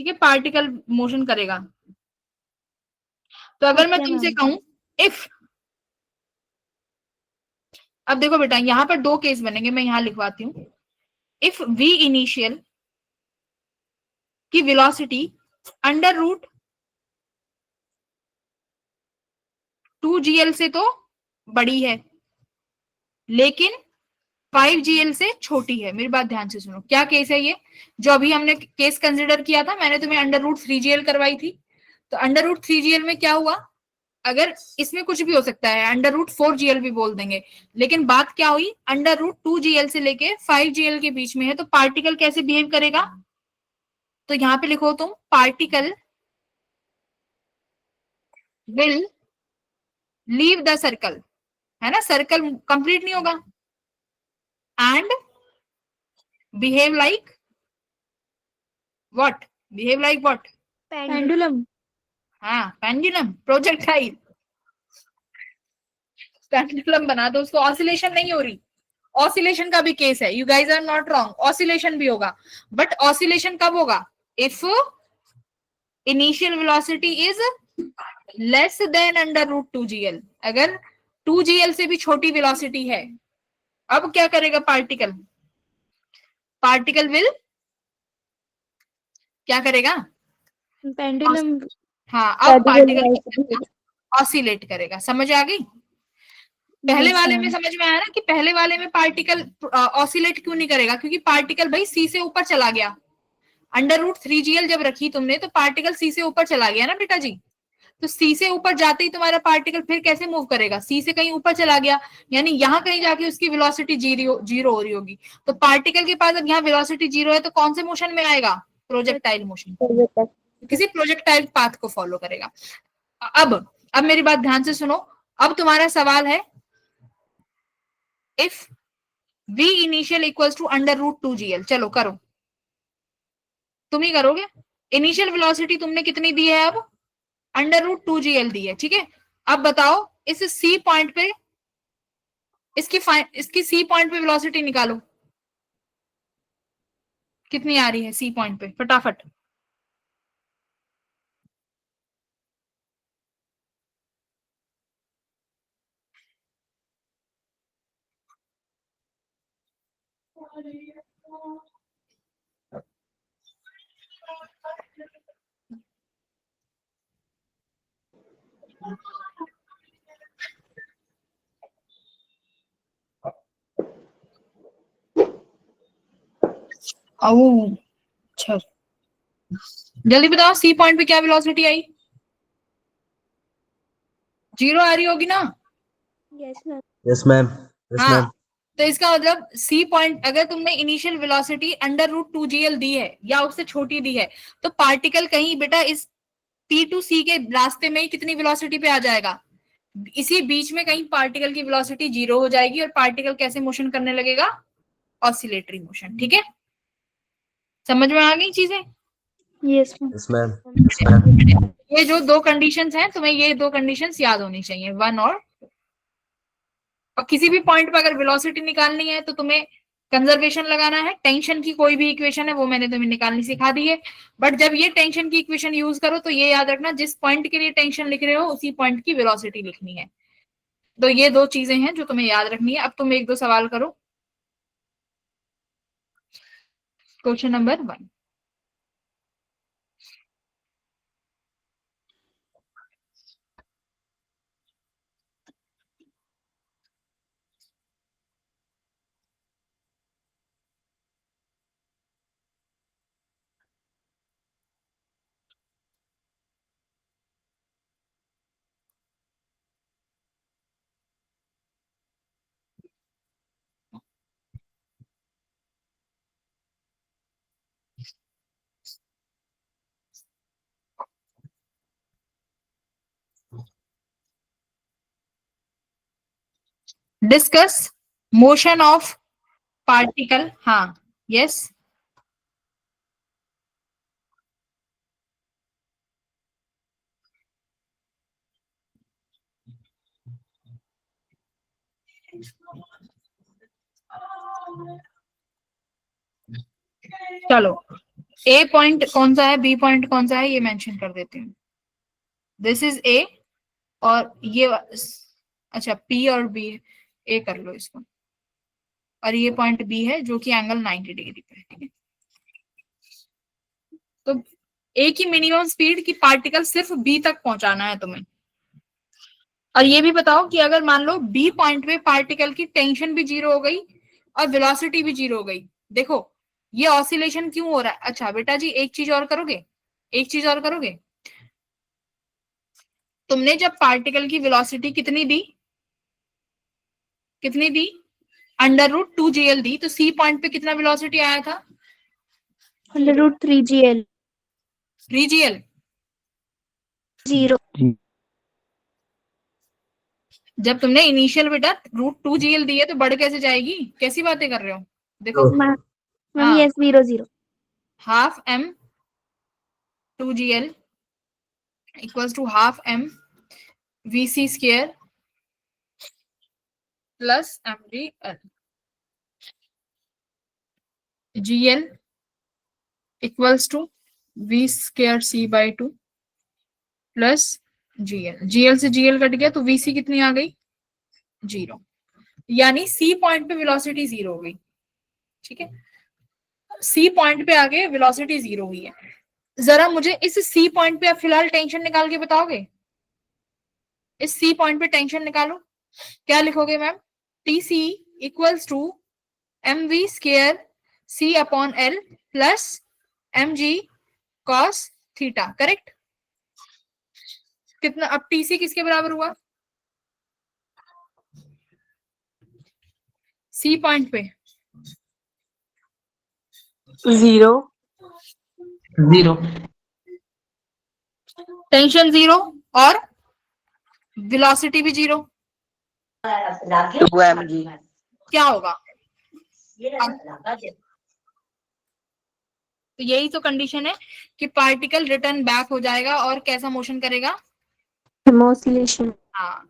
ठीक है, पार्टिकल मोशन करेगा। तो अगर मैं Okay, तुमसे ma'am. कहूं इफ, अब देखो बेटा यहां पर दो केस बनेंगे, मैं यहां लिखवाती हूं। इफ v इनिशियल की वेलोसिटी √2gl से तो बड़ी है लेकिन 5gl से छोटी है। मेरी बात ध्यान से सुनो, क्या केस है ये, जो अभी हमने केस कंसिडर किया था, मैंने तुम्हें √3gl करवाई थी। तो √3gl में क्या हुआ, अगर इसमें कुछ भी हो सकता है, √4gl भी बोल देंगे, लेकिन बात क्या हुई, √2gl से लेके 5gl के बीच में है, तो पार्टिकल कैसे बिहेव करेगा। तो यहां पे लिखो तुम, particle will leave the circle, है ना, सर्कल कंप्लीट नहीं होगा, and behave like what, behave like what, pendulum. हाँ पेंडुलम, प्रोजेक्टाइल, पेंडुलम बना दो उसको, ऑसिलेशन नहीं हो रही, ऑसिलेशन का भी केस है, you guys are not wrong, oscillation भी होगा, बट ऑसिलेशन कब होगा? If initial velocity is less than under root 2gl, अगर 2gl से भी छोटी वेलोसिटी है, अब क्या करेगा पार्टिकल? पार्टिकल विल क्या करेगा? पेंडुलम हाँ, अब पार्टिकल ऑसिलेट करेगा। समझ आ गई? पहले वाले में समझ में आया ना कि पहले वाले में पार्टिकल ऑसिलेट क्यों नहीं करेगा? क्योंकि पार्टिकल भाई सी से ऊपर चला गया। अंडर रूट 3gl जब रखी तुमने तो पार्टिकल सी से ऊपर चला गया ना बेटा जी। तो सी से ऊपर जाते ही तुम्हारा पार्टिकल फिर कैसे मूव करेगा? सी से कहीं ऊपर चला गया, यानी यहाँ कहीं जाके उसकी वेलोसिटी जीरो हो रही होगी। तो पार्टिकल के पास अब यहाँ वेलोसिटी जीरो है तो कौन से मोशन में आएगा? प्रोजेक्टाइल मोशन, किसी प्रोजेक्टाइल पाथ को फॉलो करेगा। अब मेरी बात ध्यान से सुनो। अब तुम्हारा सवाल है if v initial equals to under root 2gl, चलो करो, तुम ही करोगे। इनिशियल वेलोसिटी तुमने कितनी दी है? अब अंडर रूट 2gl दी है, ठीक है। अब बताओ इस सी पॉइंट पे इसकी सी पॉइंट पे वेलोसिटी निकालो, कितनी आ रही है सी पॉइंट पे, फटाफट। अच्छा, जल्दी बताओ सी पॉइंट पे क्या वेलोसिटी आई? जीरो आ रही होगी ना? Yes ma'am. Yes ma'am, yes हाँ, मैम। तो इसका मतलब सी पॉइंट, अगर तुमने initial velocity under root 2gl दी है या उससे छोटी दी है, तो पार्टिकल कहीं बेटा इस P टू C के रास्ते में ही कितनी वेलोसिटी पे आ जाएगा? इसी बीच में कहीं पार्टिकल की वेलोसिटी जीरो हो जाएगी और पार्टिकल कैसे मोशन करने लगेगा? Oscillatory motion. ठीक है, समझ में आ गई चीजें? Yes ma'am. Yes ma'am. ये जो दो कंडीशंस हैं, तुम्हें ये दो कंडीशंस याद होनी चाहिए, वन और किसी भी पॉइंट पर अगर वेलोसिटी निकालनी है तो तुम्हें कंजर्वेशन लगाना है। टेंशन की कोई भी इक्वेशन है वो मैंने तुम्हें निकालनी सिखा दी है, बट जब ये टेंशन की इक्वेशन यूज करो तो ये याद रखना जिस पॉइंट के लिए टेंशन लिख रहे हो उसी पॉइंट की वेलोसिटी लिखनी है। तो ये दो चीजें हैं जो तुम्हें याद रखनी है। अब तुम एक दो सवाल करो। Question number 1, discuss motion of particle. हाँ, यस। चलो, ए पॉइंट कौन सा है, बी पॉइंट कौन सा है, ये मेंशन कर देती हूँ। दिस इज ए और ये अच्छा पी और बी, ए कर लो इसको, और ये पॉइंट बी है जो कि एंगल 90 डिग्री पे है। ठीक है, तो ए की मिनिमम स्पीड की पार्टिकल सिर्फ बी तक पहुंचाना है तुम्हें। और ये भी बताओ कि अगर मान लो बी पॉइंट पे पार्टिकल की टेंशन भी जीरो हो गई और वेलोसिटी भी जीरो हो गई, देखो ये ऑसिलेशन क्यों हो रहा है? अच्छा बेटा जी, एक चीज और करोगे, एक चीज और करोगे। तुमने जब पार्टिकल की वेलोसिटी कितनी दी, कितनी दी? अंडर रूट 2gl दी, तो सी पॉइंट पे कितना वेलोसिटी आया था? Under root 3gl 3gl। 0। जब तुमने इनिशियल बेटा रूट 2gl दी है तो बढ़ कैसे जाएगी? कैसी बातें कर रहे हो? देखो, मैम हाँ, yes 0 0। Half m 2gl equals to half m vc square plus mgl। GL equals to V square C by 2 plus GL से GL कट गया तो VC कितनी आ गई 0, यानी C पॉइंट पे वेलोसिटी 0 हो गई। ठीक है, C पॉइंट पे आगे वेलोसिटी 0 हुई है। जरा मुझे इस C पॉइंट पे आप फिलहाल टेंशन निकाल के बताओगे, इस C पॉइंट पे टेंशन निकालो, क्या लिखोगे ma'am? TC equals to mv square C upon L plus mg cos theta, correct? कितना अब TC किसके बराबर हुआ C पॉइंट पे? 0। 0। टेंशन 0 और वेलोसिटी भी 0, 2mg। क्या होगा? तो यही तो कंडीशन है कि पार्टिकल रिटर्न बैक हो जाएगा और कैसा मोशन करेगा? ऑसिलेशन। हाँ,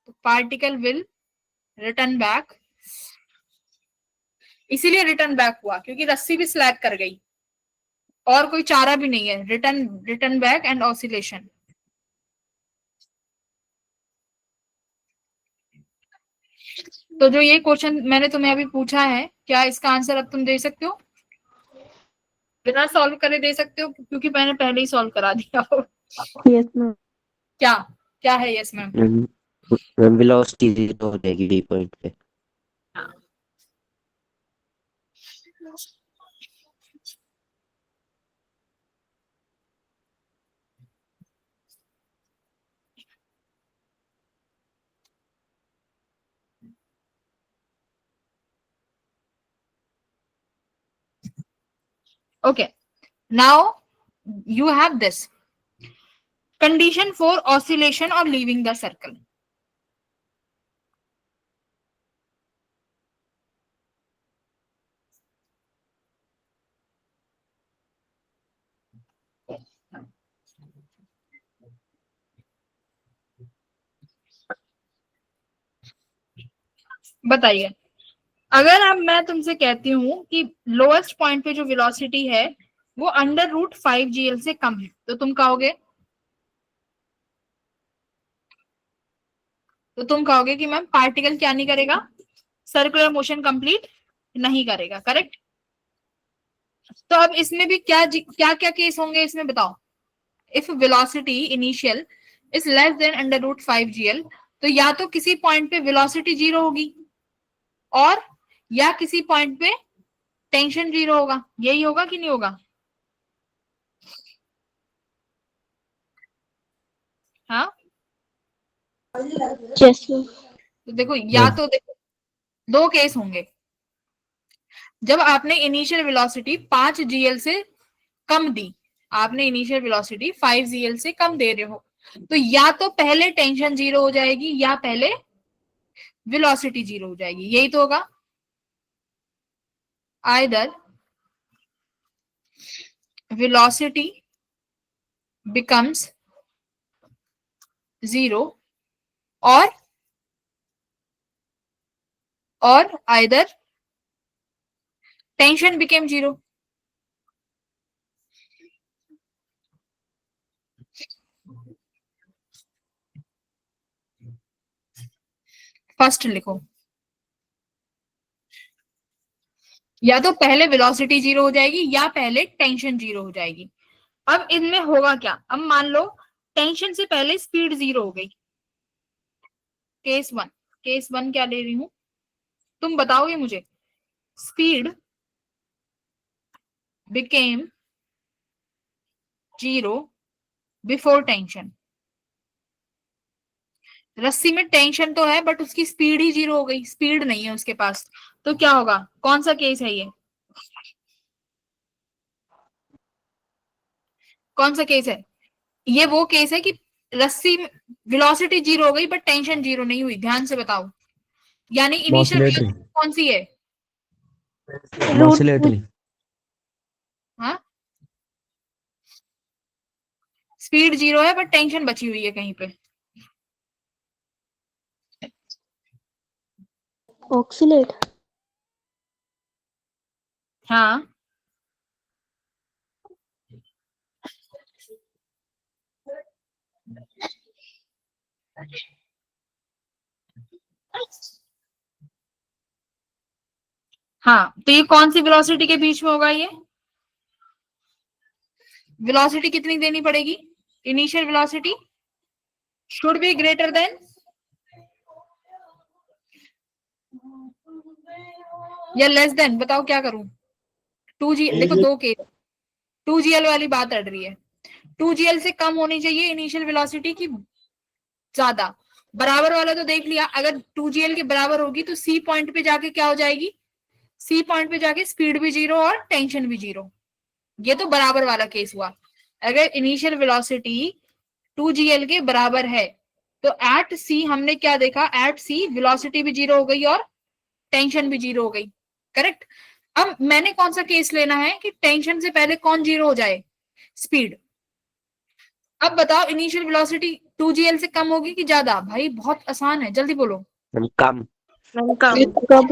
तो पार्टिकल विल रिटर्न बैक, इसीलिए रिटर्न बैक हुआ क्योंकि रस्सी भी स्लैग कर गई और कोई चारा भी नहीं है, रिटर्न बैक एंड ऑसिलेशन। तो जो ये क्वेश्चन मैंने तुम्हें अभी पूछा है, क्या इसका आंसर अब तुम दे सकते हो? बिना सॉल्व करे दे सकते हो क्योंकि मैंने पहले ही सॉल्व करा दिया हो। Yes ma'am. क्या क्या है? Yes ma'am. मैम वेलोसिटी 0 हो जाएगी डी पॉइंट पे। Okay, now you have this condition for oscillation or leaving the circle. बताइए, अगर अब मैं तुमसे कहती हूं कि लोएस्ट पॉइंट पे जो वेलोसिटी है वो अंडर रूट 5GL से कम है, तो तुम कहोगे कि मैम पार्टिकल क्या नहीं करेगा? सर्कुलर मोशन कंप्लीट नहीं करेगा, करेक्ट? तो अब इसमें भी क्या क्या केस होंगे इसमें बताओ? If velocity initial is less than under root 5GL, तो या तो किसी पॉइंट पे वेलोसिटी 0 होगी और या किसी पॉइंट पे टेंशन 0 होगा, यही होगा कि नहीं होगा? हाँ, यस। तो देखो, या तो देखो दो केस होंगे। जब आपने इनिशियल वेलोसिटी 5GL से कम दी, आपने इनिशियल वेलोसिटी 5GL से कम दे रहे हो, तो या तो पहले टेंशन 0 हो जाएगी या पहले वेलोसिटी 0 हो जाएगी, यही तो होगा। आइदर वेलोसिटी बिकम्स 0 और आइदर टेंशन बिकेम 0। फर्स्ट लिखो, या तो पहले वेलोसिटी 0 हो जाएगी या पहले टेंशन 0 हो जाएगी। अब इनमें होगा क्या? अब मान लो टेंशन से पहले स्पीड 0 हो गई, केस वन क्या ले रही हूं तुम बताओगे मुझे? Speed became 0 before tension. रस्सी में टेंशन तो है बट उसकी स्पीड ही 0 हो गई, स्पीड नहीं है उसके पास, तो क्या होगा? कौन सा केस है ये? कौन सा केस है ये? वो केस है कि रस्सी वेलोसिटी 0 हो गई बट टेंशन 0 नहीं हुई, ध्यान से बताओ। यानी इनिशियल ऑसिलेटरी। कौन सी है? ऑसिलेटरी। हाँ, स्पीड 0 है बट टेंशन बची हुई है कहीं पे। ऑक्सीलेट। हाँ हाँ, तो ये कौन सी वेलोसिटी के बीच में होगा? ये वेलोसिटी कितनी देनी पड़ेगी? Initial velocity should be greater than या लेस देन, बताओ क्या करूं? 2G, देखो दो केस, 2GL वाली बात अड़ रही है। 2GL से कम होनी चाहिए इनिशियल वेलोसिटी की ज्यादा। बराबर वाला तो देख लिया, अगर 2GL के बराबर होगी तो सी पॉइंट पे जाके क्या हो जाएगी? सी पॉइंट पे जाके स्पीड भी जीरो और टेंशन भी जीरो। ये तो बराबर वाला केस हुआ। अगर इनिशियल वेलोसिटी 2GL के बराबर है तो एट सी हमने क्या देखा? एट सी वेलोसिटी भी जीरो हो गई और टेंशन भी जीरो हो गई, करेक्ट। अब मैंने कौन सा केस लेना है कि टेंशन से पहले कौन जीरो हो जाए? स्पीड। अब बताओ इनिशियल वेलोसिटी 2GL से कम होगी कि ज्यादा? भाई बहुत आसान है, जल्दी बोलो। कम।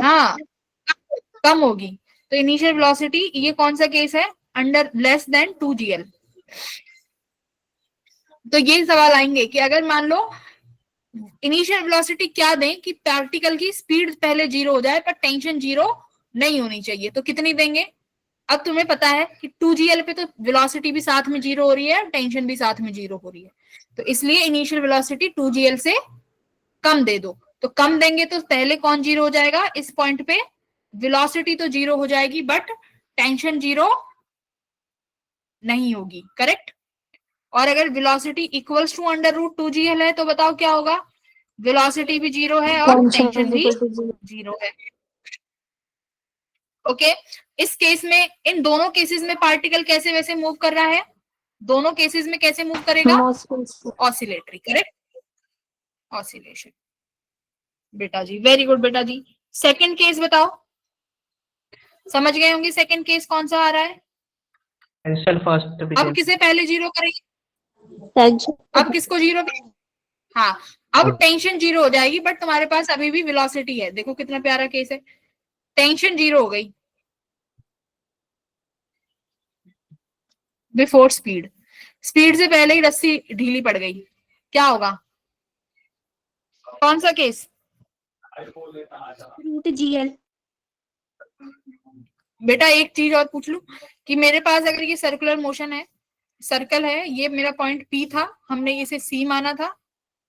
हाँ, कम होगी। तो इनिशियल वेलोसिटी, ये कौन सा केस है? Under less than 2GL। तो ये सवाल आएंगे कि अगर मान लो इनिशियल वेलोसिटी क्या दें कि पार्टिकल की स्पीड पहले जीरो हो जाए पर टेंशन जीरो नहीं होनी चाहिए, तो कितनी देंगे? अब तुम्हें पता है कि 2GL पे तो वेलोसिटी भी साथ में जीरो हो रही है, टेंशन भी साथ में जीरो हो रही है, तो इसलिए इनिशियल वेलोसिटी 2GL से कम दे दो। तो कम देंगे तो पहले कौन जीरो हो जाएगा? इस पॉइंट पे वेलोसिटी तो जीरो हो जाएगी बट टेंशन जीरो नहीं होगी, करेक्ट। और अगर velocity equals to under root 2GL है तो बताओ क्या होगा? वेलोसिटी भी जीरो है और टेंशन भी जीरो है। ओके, इस केस में, इन दोनों केसेस में पार्टिकल कैसे वैसे मूव कर रहा है? दोनों केसेस में कैसे मूव करेगा? Oscillatory, correct, oscillation. बेटा जी वेरी गुड बेटा जी। सेकंड केस बताओ, समझ गए होंगे सेकंड केस कौन सा आ रहा है? टेंशन फर्स्ट अब किसे पहले जीरो करेंगे? अब किसको जीरो करेंगे? हाँ, अब टेंशन जीरो हो जाएगी बट तुम्हारे पास अभी भी वेलोसिटी है। देखो कितना प्यारा केस है, टेंशन जीरो हो गई बिफोर स्पीड, स्पीड से पहले ही रस्सी ढीली पड़ गई, क्या होगा? कौन सा केस? Root GL। बेटा एक चीज और पूछ लूं कि मेरे पास अगर ये सर्कुलर मोशन है, सर्कल है, ये मेरा पॉइंट P था, हमने इसे C माना था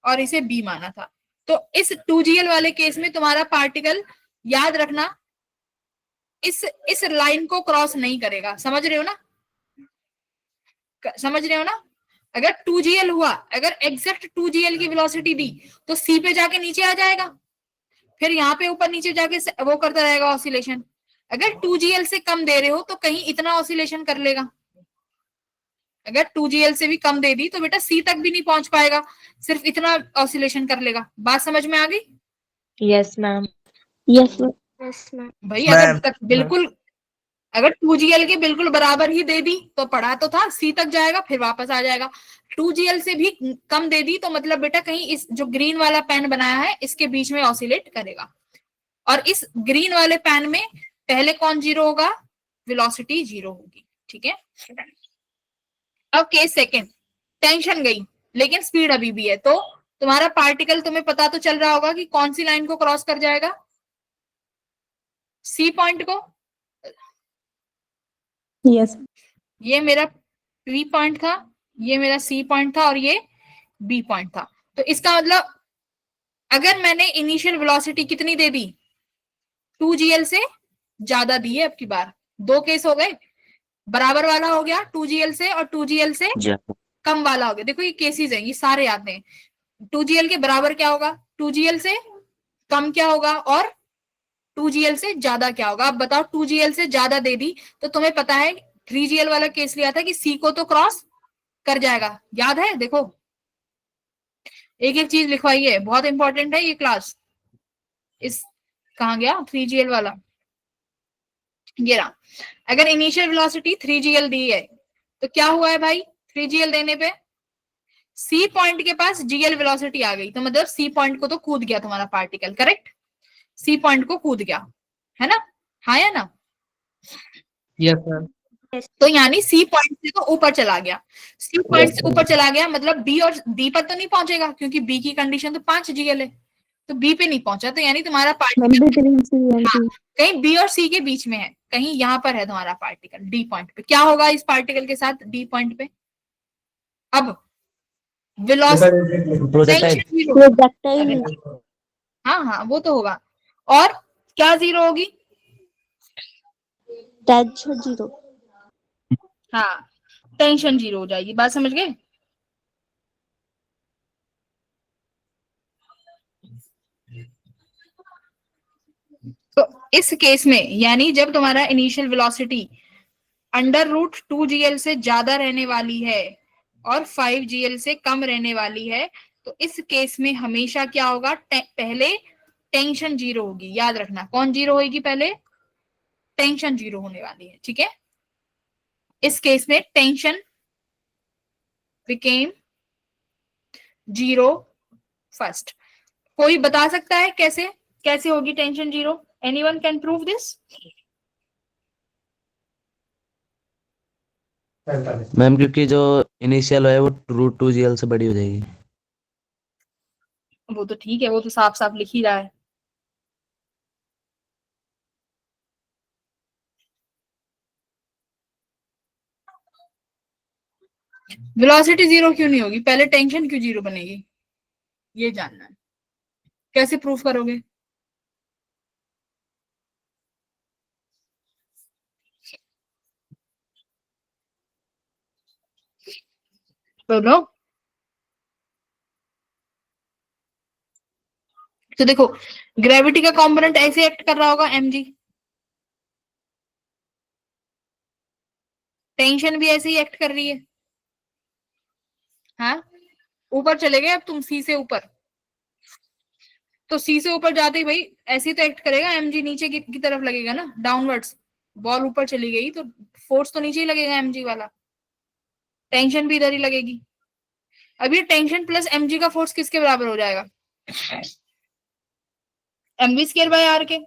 और इसे B माना था, तो इस 2GL वाले केस में तुम्हारा पार्टिकल, याद रखना, इस लाइन को क्रॉस नहीं करेगा। समझ रहे हो ना? समझ रहे हो ना? अगर 2GL हुआ, अगर एग्जैक्ट 2GL की वेलोसिटी दी तो C पे जाके नीचे आ जाएगा, फिर यहाँ पे ऊपर नीचे जाके वो करता रहेगा ऑसिलेशन। अगर 2GL से कम दे रहे हो तो कहीं इतना ऑसिलेशन कर लेगा, अगर 2GL से भी कम दे दी तो बेटा C तक भी नहीं पहुंच पाएगा, सिर्फ इतना ऑसिलेशन कर लेगा। बात समझ में आ गई? Yes, ma'am. Yes ma'am. भाई अगर तक बिल्कुल, अगर 2GL के बिल्कुल बराबर ही दे दी तो पढ़ा तो था, C तक जाएगा फिर वापस आ जाएगा। 2GL से भी कम दे दी तो मतलब बेटा कहीं इस जो ग्रीन वाला पैन बनाया है इसके बीच में ऑसिलेट करेगा, और इस ग्रीन वाले पैन में पहले कौन जीरो होगा? वेलोसिटी जीरो होगी, ठीक है। अब केस सेकंड, टेंशन गई लेकिन स्पीड अभी भी है, तो तुम्हारा पार्टिकल, तुम्हें पता तो चल रहा होगा कि कौन सी लाइन को क्रॉस कर जाएगा? C पॉइंट को। यस। ये मेरा P पॉइंट था, ये मेरा C पॉइंट था और ये B पॉइंट था। तो इसका मतलब अगर मैंने इनिशियल वेलोसिटी कितनी दे दी? 2GL से ज्यादा दी है। अब की बार दो केस हो गए, बराबर वाला हो गया 2GL से और 2GL से कम वाला हो गया। देखो ये केसेस हैं, ये सारे आते हैं। 2GL के बराबर क्या होगा? 2GL से कम क्या होगा? और 2GL से ज्यादा क्या होगा? अब बताओ 2GL से ज्यादा दे दी तो तुम्हें पता है 3GL वाला केस लिया था कि C को तो क्रॉस कर जाएगा, याद है? देखो एक एक चीज लिखवाई है, बहुत इंपॉर्टेंट है ये क्लास। इस कहाँ गया 3GL वाला? ये रहा। अगर इनिशियल वेलोसिटी 3GL दी है तो क्या हुआ है भाई? 3GL देने पे C पॉइंट के पास GL वेलोसिटी आ गई, तो मतलब C पॉइंट को तो कूद गया तुम्हारा पार्टिकल, करेक्ट। C पॉइंट को कूद गया, है ना? हाँ या ना? Yes, sir. तो यानी सी पॉइंट से तो ऊपर चला गया, सी पॉइंट से ऊपर चला गया मतलब बी और डी पर तो नहीं पहुंचेगा क्योंकि बी की कंडीशन तो 5 जीएल है, तो बी पे नहीं पहुंचा, तो यानी तुम्हारा particle between C and D. कहीं बी और सी के बीच में है, कहीं यहाँ पर है तुम्हारा पार्टिकल डी पॉइंट पे। क्या होगा इस पार्टिकल के साथ डी पॉइंट पे? अब वेलोसिटी Projectile. प्रोजेक्टाइल हाँ हाँ वो तो होगा, और क्या जीरो होगी? Tension zero. हाँ टेंशन जीरो हो जाएगी, बात समझ गए? तो इस केस में यानी जब तुम्हारा इनिशियल वेलोसिटी √2gl से ज्यादा रहने वाली है और 5gl से कम रहने वाली है, तो इस केस में हमेशा क्या होगा? पहले टेंशन जीरो होगी, याद रखना। कौन जीरो होगी पहले? टेंशन जीरो होने वाली है, ठीक है। इस केस में टेंशन बिकेम जीरो फर्स्ट। कोई बता सकता है कैसे कैसे होगी tension zero? Anyone can prove this? Ma'am क्योंकि जो इनिशियल है वो √2gl से बड़ी हो जाएगी। वो तो ठीक है, वो तो साफ साफ लिख ही रहा है। वेलोसिटी जीरो क्यों नहीं होगी? पहले टेंशन क्यों जीरो बनेगी, ये जानना है। कैसे प्रूफ करोगे? बोलो। तो देखो ग्रेविटी का कंपोनेंट ऐसे एक्ट कर रहा होगा mg, टेंशन भी ऐसे ही एक्ट कर रही है। हाँ ऊपर चले गए अब तुम सी से ऊपर, तो सी से ऊपर जाते ही भाई ऐसे ही तो एक्ट करेगा mg, नीचे की तरफ लगेगा ना, डाउनवर्ड्स। बॉल ऊपर चली गई तो फोर्स तो नीचे ही लगेगा mg वाला, टेंशन भी इधर ही लगेगी। अब ये टेंशन प्लस mg का फोर्स किसके बराबर हो जाएगा? mv²/r के।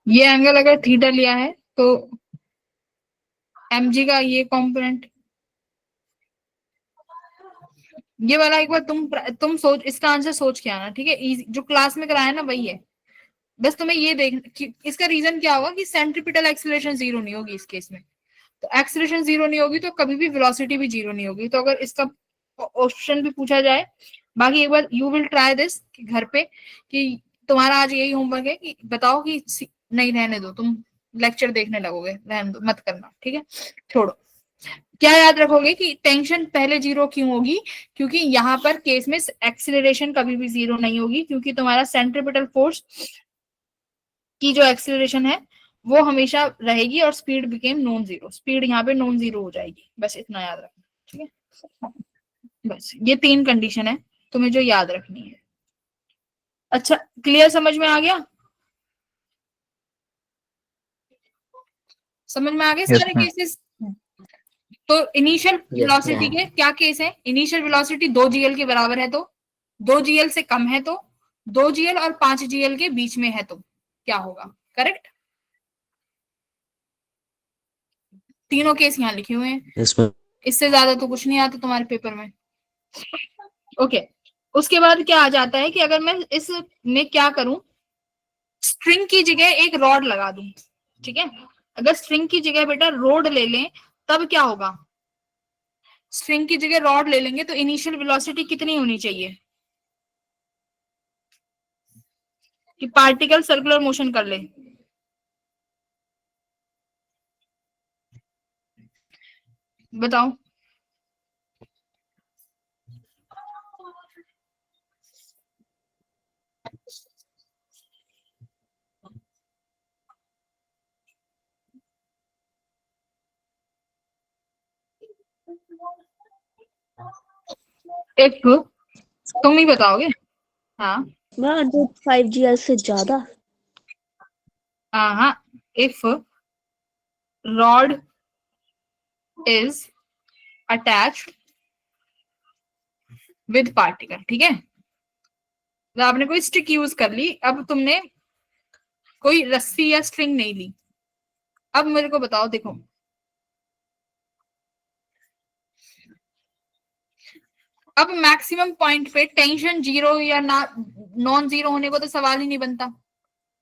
ये एंगल अगर थीटा लिया है तो mg का ये कंपोनेंट, ये वाला एक बार तुम सोच, इसका आंसर सोच के आना, ठीक है। जो क्लास में कराया ना वही है, बस तुम्हें ये देख कि इसका रीजन क्या होगा कि सेंट्रीपिटल एक्सीलरेशन जीरो नहीं होगी इस केस में। तो एक्सीलरेशन जीरो नहीं होगी तो कभी भी वेलोसिटी भी जीरो नहीं होगी। तो अगर इसका ऑप्शन भी पूछा जाए, बाकी एक बार यू विल ट्राई दिस घर पे, कि तुम्हारा आज यही होमवर्क है कि बताओ कि नहीं रहने दो, तुम लेक्चर देखने लगोगे, रहने दो मत करना, ठीक है, छोड़ो। क्या याद रखोगे कि टेंशन पहले जीरो क्यों होगी? क्योंकि यहाँ पर केस में एक्सीलरेशन कभी भी जीरो नहीं होगी, क्योंकि तुम्हारा सेंट्रीपिटल फोर्स की जो एक्सीलरेशन है वो हमेशा रहेगी और speed became non zero, speed यहाँ पे नॉन जीरो हो जाएगी। बस इतना याद रखना, ठीक है। बस ये 3 कंडीशन है तुम्हें जो याद रखनी है। अच्छा क्लियर, समझ में आ गया? समझ में आ गए Yes, सारे ma'am. केसेस? तो इनिशियल वेलोसिटी के क्या केस है? इनिशियल वेलोसिटी 2gl के बराबर है तो, 2gl से कम है तो, 2gl और 5gl के बीच में है तो क्या होगा? करेक्ट। तीनों केस यहाँ लिखे हुए हैं, यस मैम। इससे ज्यादा तो कुछ नहीं आता तुम्हारे पेपर में। ओके उसके बाद क्या आ जाता है कि अगर मैं इस में क्या करूं, स्ट्रिंग की जगह एक रॉड लगा दूं, ठीक है। अगर स्ट्रिंग की जगह बेटा रोड ले लें तब क्या होगा? स्ट्रिंग की जगह रॉड ले लेंगे तो इनिशियल वेलोसिटी कितनी होनी चाहिए कि पार्टिकल सर्कुलर मोशन कर ले? बताओ। एक तुम ही बताओगे। हाँ मैम रूट 5GL से ज्यादा। हाँ, if rod is attached with particle, ठीक है, तो आपने कोई स्टिक यूज कर ली, अब तुमने कोई रस्सी या स्ट्रिंग नहीं ली। अब मेरे को बताओ, देखो अब मैक्सिमम पॉइंट पे टेंशन जीरो या ना नॉन जीरो होने को तो सवाल ही नहीं बनता,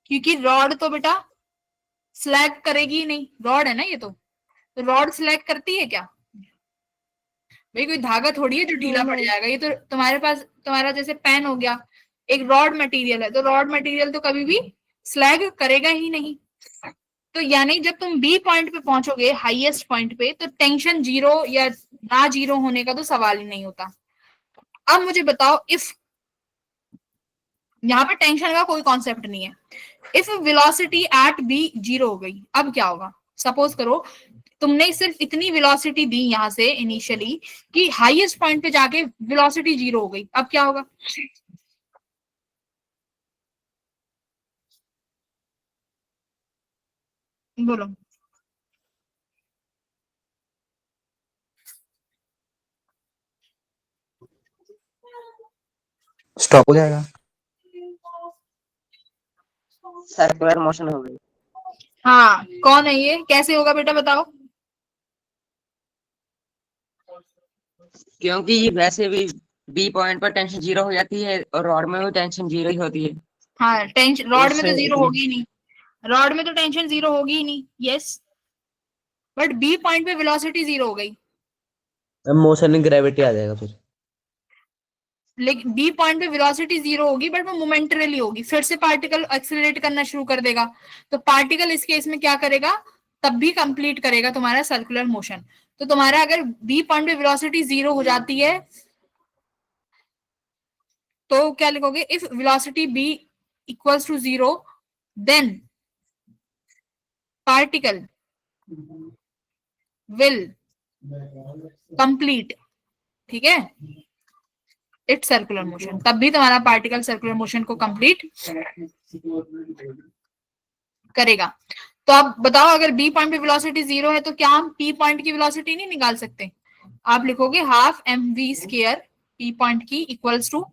क्योंकि रॉड तो बेटा स्लैग करेगी ही नहीं, रॉड है ना ये, तो रॉड स्लैग करती है क्या? भाई कोई धागा थोड़ी है जो ढीला पड़ जाएगा, ये तो तुम्हारे पास तुम्हारा जैसे पेन हो गया, एक रॉड मटेरियल है, तो रॉड मटेरियल तो कभी भी स्लैग करेगा ही नहीं। तो यानी जब तुम बी पॉइंट पे पहुंचोगे हाईएस्ट पॉइंट पे, तो टेंशन जीरो या ना जीरो होने का तो सवाल ही नहीं होता। अब मुझे बताओ, इफ यहाँ पे टेंशन का कोई कॉन्सेप्ट नहीं है, if velocity at B zero हो गई, अब क्या होगा? सपोज करो तुमने सिर्फ इतनी वेलोसिटी दी यहां से इनिशियली कि हाईएस्ट पॉइंट पे जाके वेलोसिटी जीरो हो गई, अब क्या होगा? बोलो। स्टॉप हो जाएगा। सर्कुलर मोशन हो गई। हाँ, कौन है ये, कैसे होगा बेटा बताओ? क्योंकि ये वैसे भी बी पॉइंट पर टेंशन जीरो हो जाती है और रॉड में भी टेंशन जीरो ही होती है। हाँ, टेंशन रॉड में तो उससे जीरो होगी ही नहीं, रॉड में तो टेंशन जीरो होगी ही नहीं, यस, बट बी पॉइंट पे वेलोसिटी जीरो हो गई, मोशन इन ग्रेविटी आ जाएगा फिर। लेकिन बी पॉइंट पे वेलोसिटी जीरो होगी बट वो मोमेंटरली होगी, फिर से पार्टिकल एक्सेलरेट करना शुरू कर देगा, तो पार्टिकल इस केस में क्या करेगा? तब भी कंप्लीट करेगा तुम्हारा सर्कुलर मोशन। तो तुम्हारा अगर बी पॉइंट पे वेलोसिटी जीरो हो जाती है तो क्या लिखोगे? If velocity B equals to zero then particle will complete, ठीक है, इट्स सर्कुलर मोशन, तब भी तुम्हारा पार्टिकल सर्कुलर मोशन को कंप्लीट करेगा। तो आप बताओ, अगर बी पॉइंट पे वेलोसिटी जीरो है तो क्या हम पी पॉइंट की वेलोसिटी नहीं निकाल सकते? आप लिखोगे half M V square P point की इक्वल्स टू,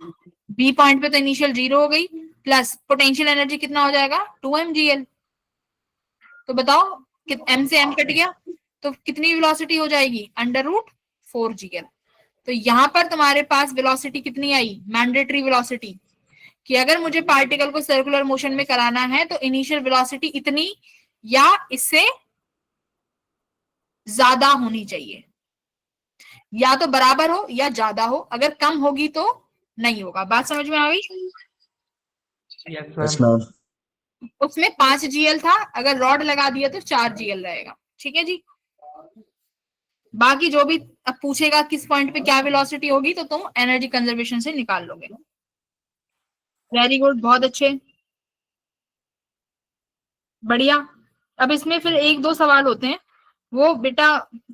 बी पॉइंट पे तो इनिशियल जीरो हो गई, प्लस पोटेंशियल एनर्जी कितना हो जाएगा? 2mgl। तो बताओ एम से एम कट गया तो कितनी वेलोसिटी हो जाएगी? √4gl। तो यहां पर तुम्हारे पास वेलोसिटी कितनी आई? मैंडेटरी वेलोसिटी, कि अगर मुझे पार्टिकल को सर्कुलर मोशन में कराना है तो इनिशियल वेलोसिटी इतनी या इससे ज्यादा होनी चाहिए, या तो बराबर हो या ज्यादा हो, अगर कम होगी तो नहीं होगा। बात समझ में आ गई? Yes yes ma'am. मैम। उसमें 5gl था, अगर रॉड लगा दिया तो 4gl रहेगा, ठीक है जी। बाकी जो भी अब पूछेगा किस पॉइंट पे क्या वेलोसिटी होगी तो तुम एनर्जी कंजर्वेशन से निकाल लोगे। वेरी गुड, बहुत अच्छे, बढ़िया। अब इसमें फिर एक दो सवाल होते हैं, वो बेटा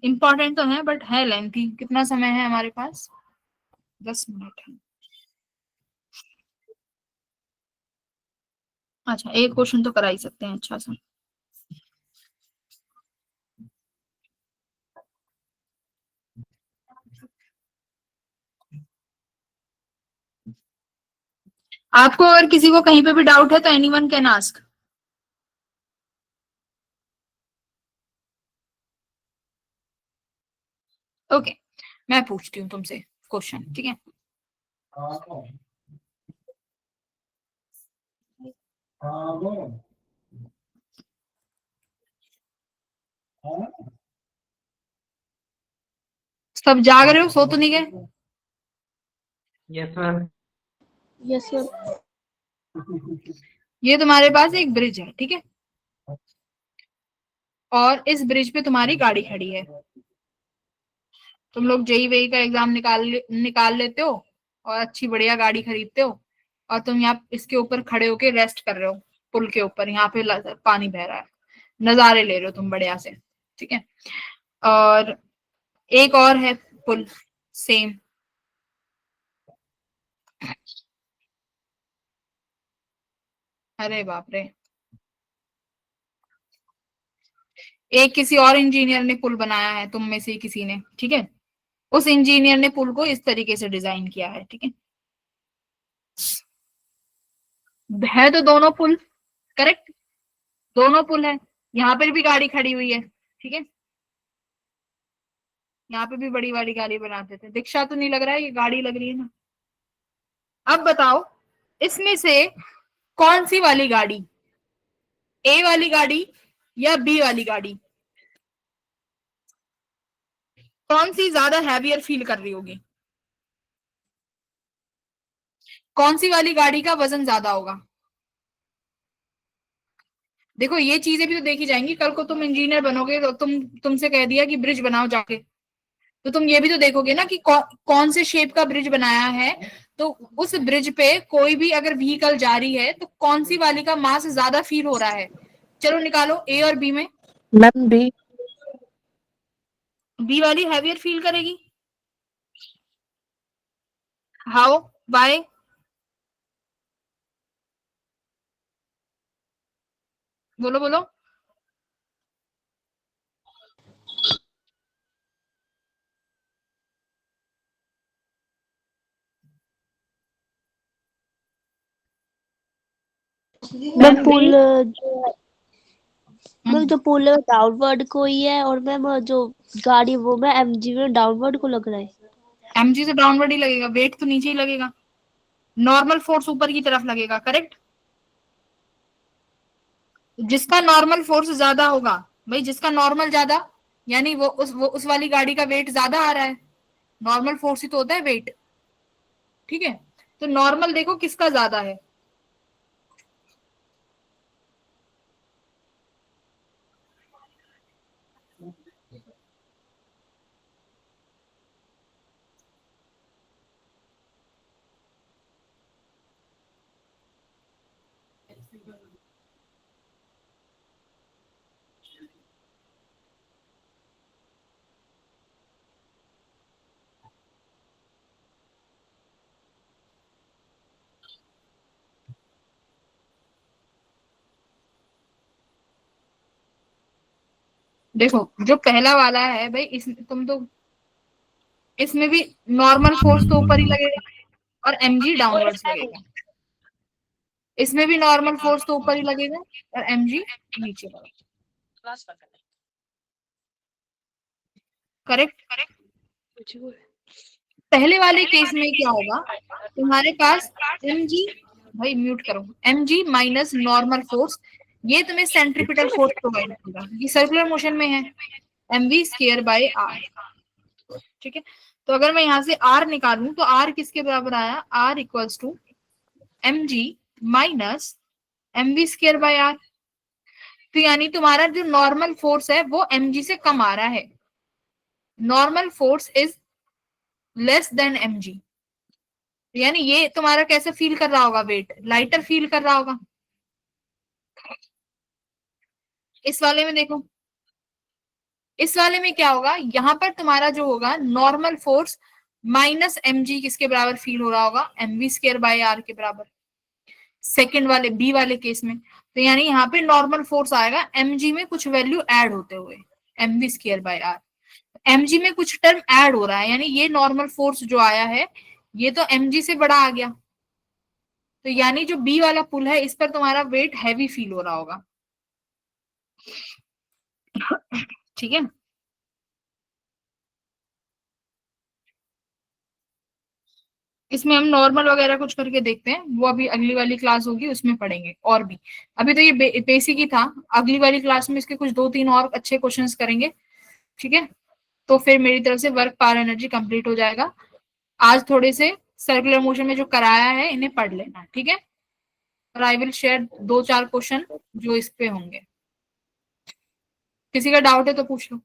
इंपॉर्टेंट तो है बट है लेंथी। कितना समय है हमारे पास? 10 मिनट है। अच्छा, एक क्वेश्चन तो करा ही सकते हैं अच्छा सा। आपको अगर किसी को कहीं पे भी डाउट है तो एनीवन कैन आस्क। ओके, मैं पूछती हूँ तुमसे क्वेश्चन, ठीक है? सब जाग रहे हो, सो तो नहीं गए? Yes ma'am. Yes sir. ये तुम्हारे पास एक ब्रिज है, ठीक है, और इस ब्रिज पे तुम्हारी गाड़ी खड़ी है। तुम लोग जेई वेई का एग्जाम निकाल लेते हो और अच्छी बढ़िया गाड़ी खरीदते हो, और तुम यहाँ इसके ऊपर खड़े होके रेस्ट कर रहे हो, पुल के ऊपर, यहाँ पे पानी बह रहा है, नजारे ले रहे हो तुम बढ़िया से, ठीक है। और एक और है पुल सेम, अरे बाप रे, एक किसी और इंजीनियर ने पुल बनाया है, तुम में से किसी ने, ठीक है, उस इंजीनियर ने पुल को इस तरीके से डिजाइन किया है, ठीक है तो दोनों पुल करेक्ट, दोनों पुल है, यहाँ पर भी गाड़ी खड़ी हुई है, ठीक है, यहाँ पे भी बड़ी वाली गाड़ी बनाते थे, दीक्षा तो नहीं लग रहा है, ये गाड़ी लग रही है ना। अब बताओ इसमें से कौन सी वाली गाड़ी, ए वाली गाड़ी या बी वाली गाड़ी, कौन सी ज्यादा हैवियर फील कर रही होगी, कौन सी वाली गाड़ी का वजन ज्यादा होगा। देखो ये चीजें भी तो देखी जाएंगी, कल को तुम इंजीनियर बनोगे तो तुमसे कह दिया कि ब्रिज बनाओ जाके, तो तुम ये भी तो देखोगे ना कि कौन से शेप का ब्रिज बनाया है, तो उस ब्रिज पे कोई भी अगर व्हीकल जा रही है तो कौन सी वाली का मास ज्यादा फील हो रहा है। चलो निकालो ए और बी में। Ma'am B. बी वाली हैवियर फील करेगी। हाउ, बाय, बोलो बोलो। मैम पुल मैम जो पुल है डाउनवर्ड को ही है, और मैम जो गाड़ी वो मैं एमजी में डाउनवर्ड को लग रहा है। एमजी से डाउनवर्ड ही लगेगा, वेट तो नीचे ही लगेगा, नॉर्मल फोर्स ऊपर की तरफ लगेगा, करेक्ट। जिसका नॉर्मल फोर्स ज्यादा होगा, भाई जिसका नॉर्मल ज्यादा, यानी वो उस वाली गाड़ी का वेट ज्यादा आ रहा है, नॉर्मल फोर्स ही तो होता है वेट, ठीक है, तो नॉर्मल देखो किसका ज्यादा है। देखो जो पहला वाला है भाई, इस तुम तो इसमें भी नॉर्मल फोर्स तो ऊपर ही लगेगा और एमजी डाउनवर्ड्स लगेगा, इसमें भी नॉर्मल फोर्स तो ऊपर ही लगेगा और एमजी नीचे लगेगा, करेक्ट। पहले वाले केस में क्या होगा, तुम्हारे पास एमजी, भाई म्यूट करो, एमजी माइनस नॉर्मल फोर्स, ये तुम्हें सेंट्रीपिटल फोर्स प्रोवाइड करेगा, ये सर्कुलर मोशन में है, mv स्क्वायर बाय आर, ठीक है। तो अगर मैं यहाँ से आर निकालूं तो आर किसके बराबर आया, R equals to mg minus mv square by R, तो यानी तुम्हारा जो नॉर्मल फोर्स है वो mg से कम आ रहा है, normal force is less then mg, यानी ये तुम्हारा कैसे फील कर रहा होगा, वेट लाइटर फील कर रहा होगा। इस वाले में देखो, इस वाले में क्या होगा, यहां पर तुम्हारा जो होगा नॉर्मल फोर्स माइनस mg किसके बराबर फील हो रहा होगा, mv स्क्वायर बाय आर के बराबर, सेकेंड वाले बी वाले केस में, तो यानी यहाँ पे नॉर्मल फोर्स आएगा mg में कुछ वैल्यू ऐड होते हुए, mv square by R, mg में कुछ टर्म ऐड हो रहा है, यानी ये नॉर्मल फोर्स जो आया है ये तो mg से बड़ा आ गया, तो यानी जो बी वाला पुल है इस पर तुम्हारा वेट हैवी फील हो रहा होगा, ठीक है। इसमें हम नॉर्मल वगैरह कुछ करके देखते हैं, वो अभी अगली वाली क्लास होगी उसमें पढ़ेंगे, और भी अभी तो ये बेसिक ही था, अगली वाली क्लास में इसके कुछ 2-3 और अच्छे क्वेश्चंस करेंगे, ठीक है। तो फिर मेरी तरफ से वर्क पावर एनर्जी कंप्लीट हो जाएगा। आज थोड़े से सर्कुलर मोशन में जो कराया है इन्हें पढ़ लेना, ठीक है, और आई विल शेयर 2-4 क्वेश्चन जो इस पे होंगे, किसी का डाउट है तो पूछ लो।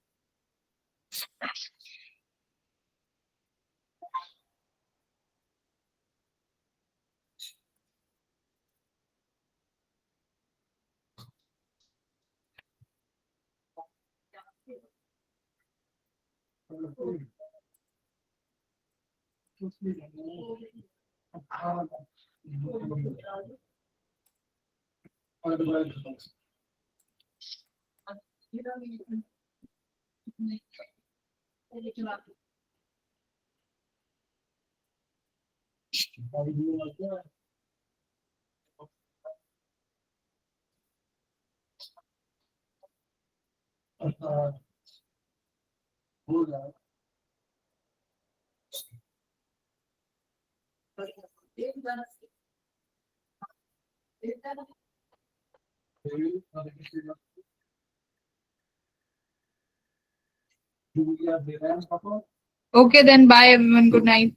Okay, then bye everyone. Good night.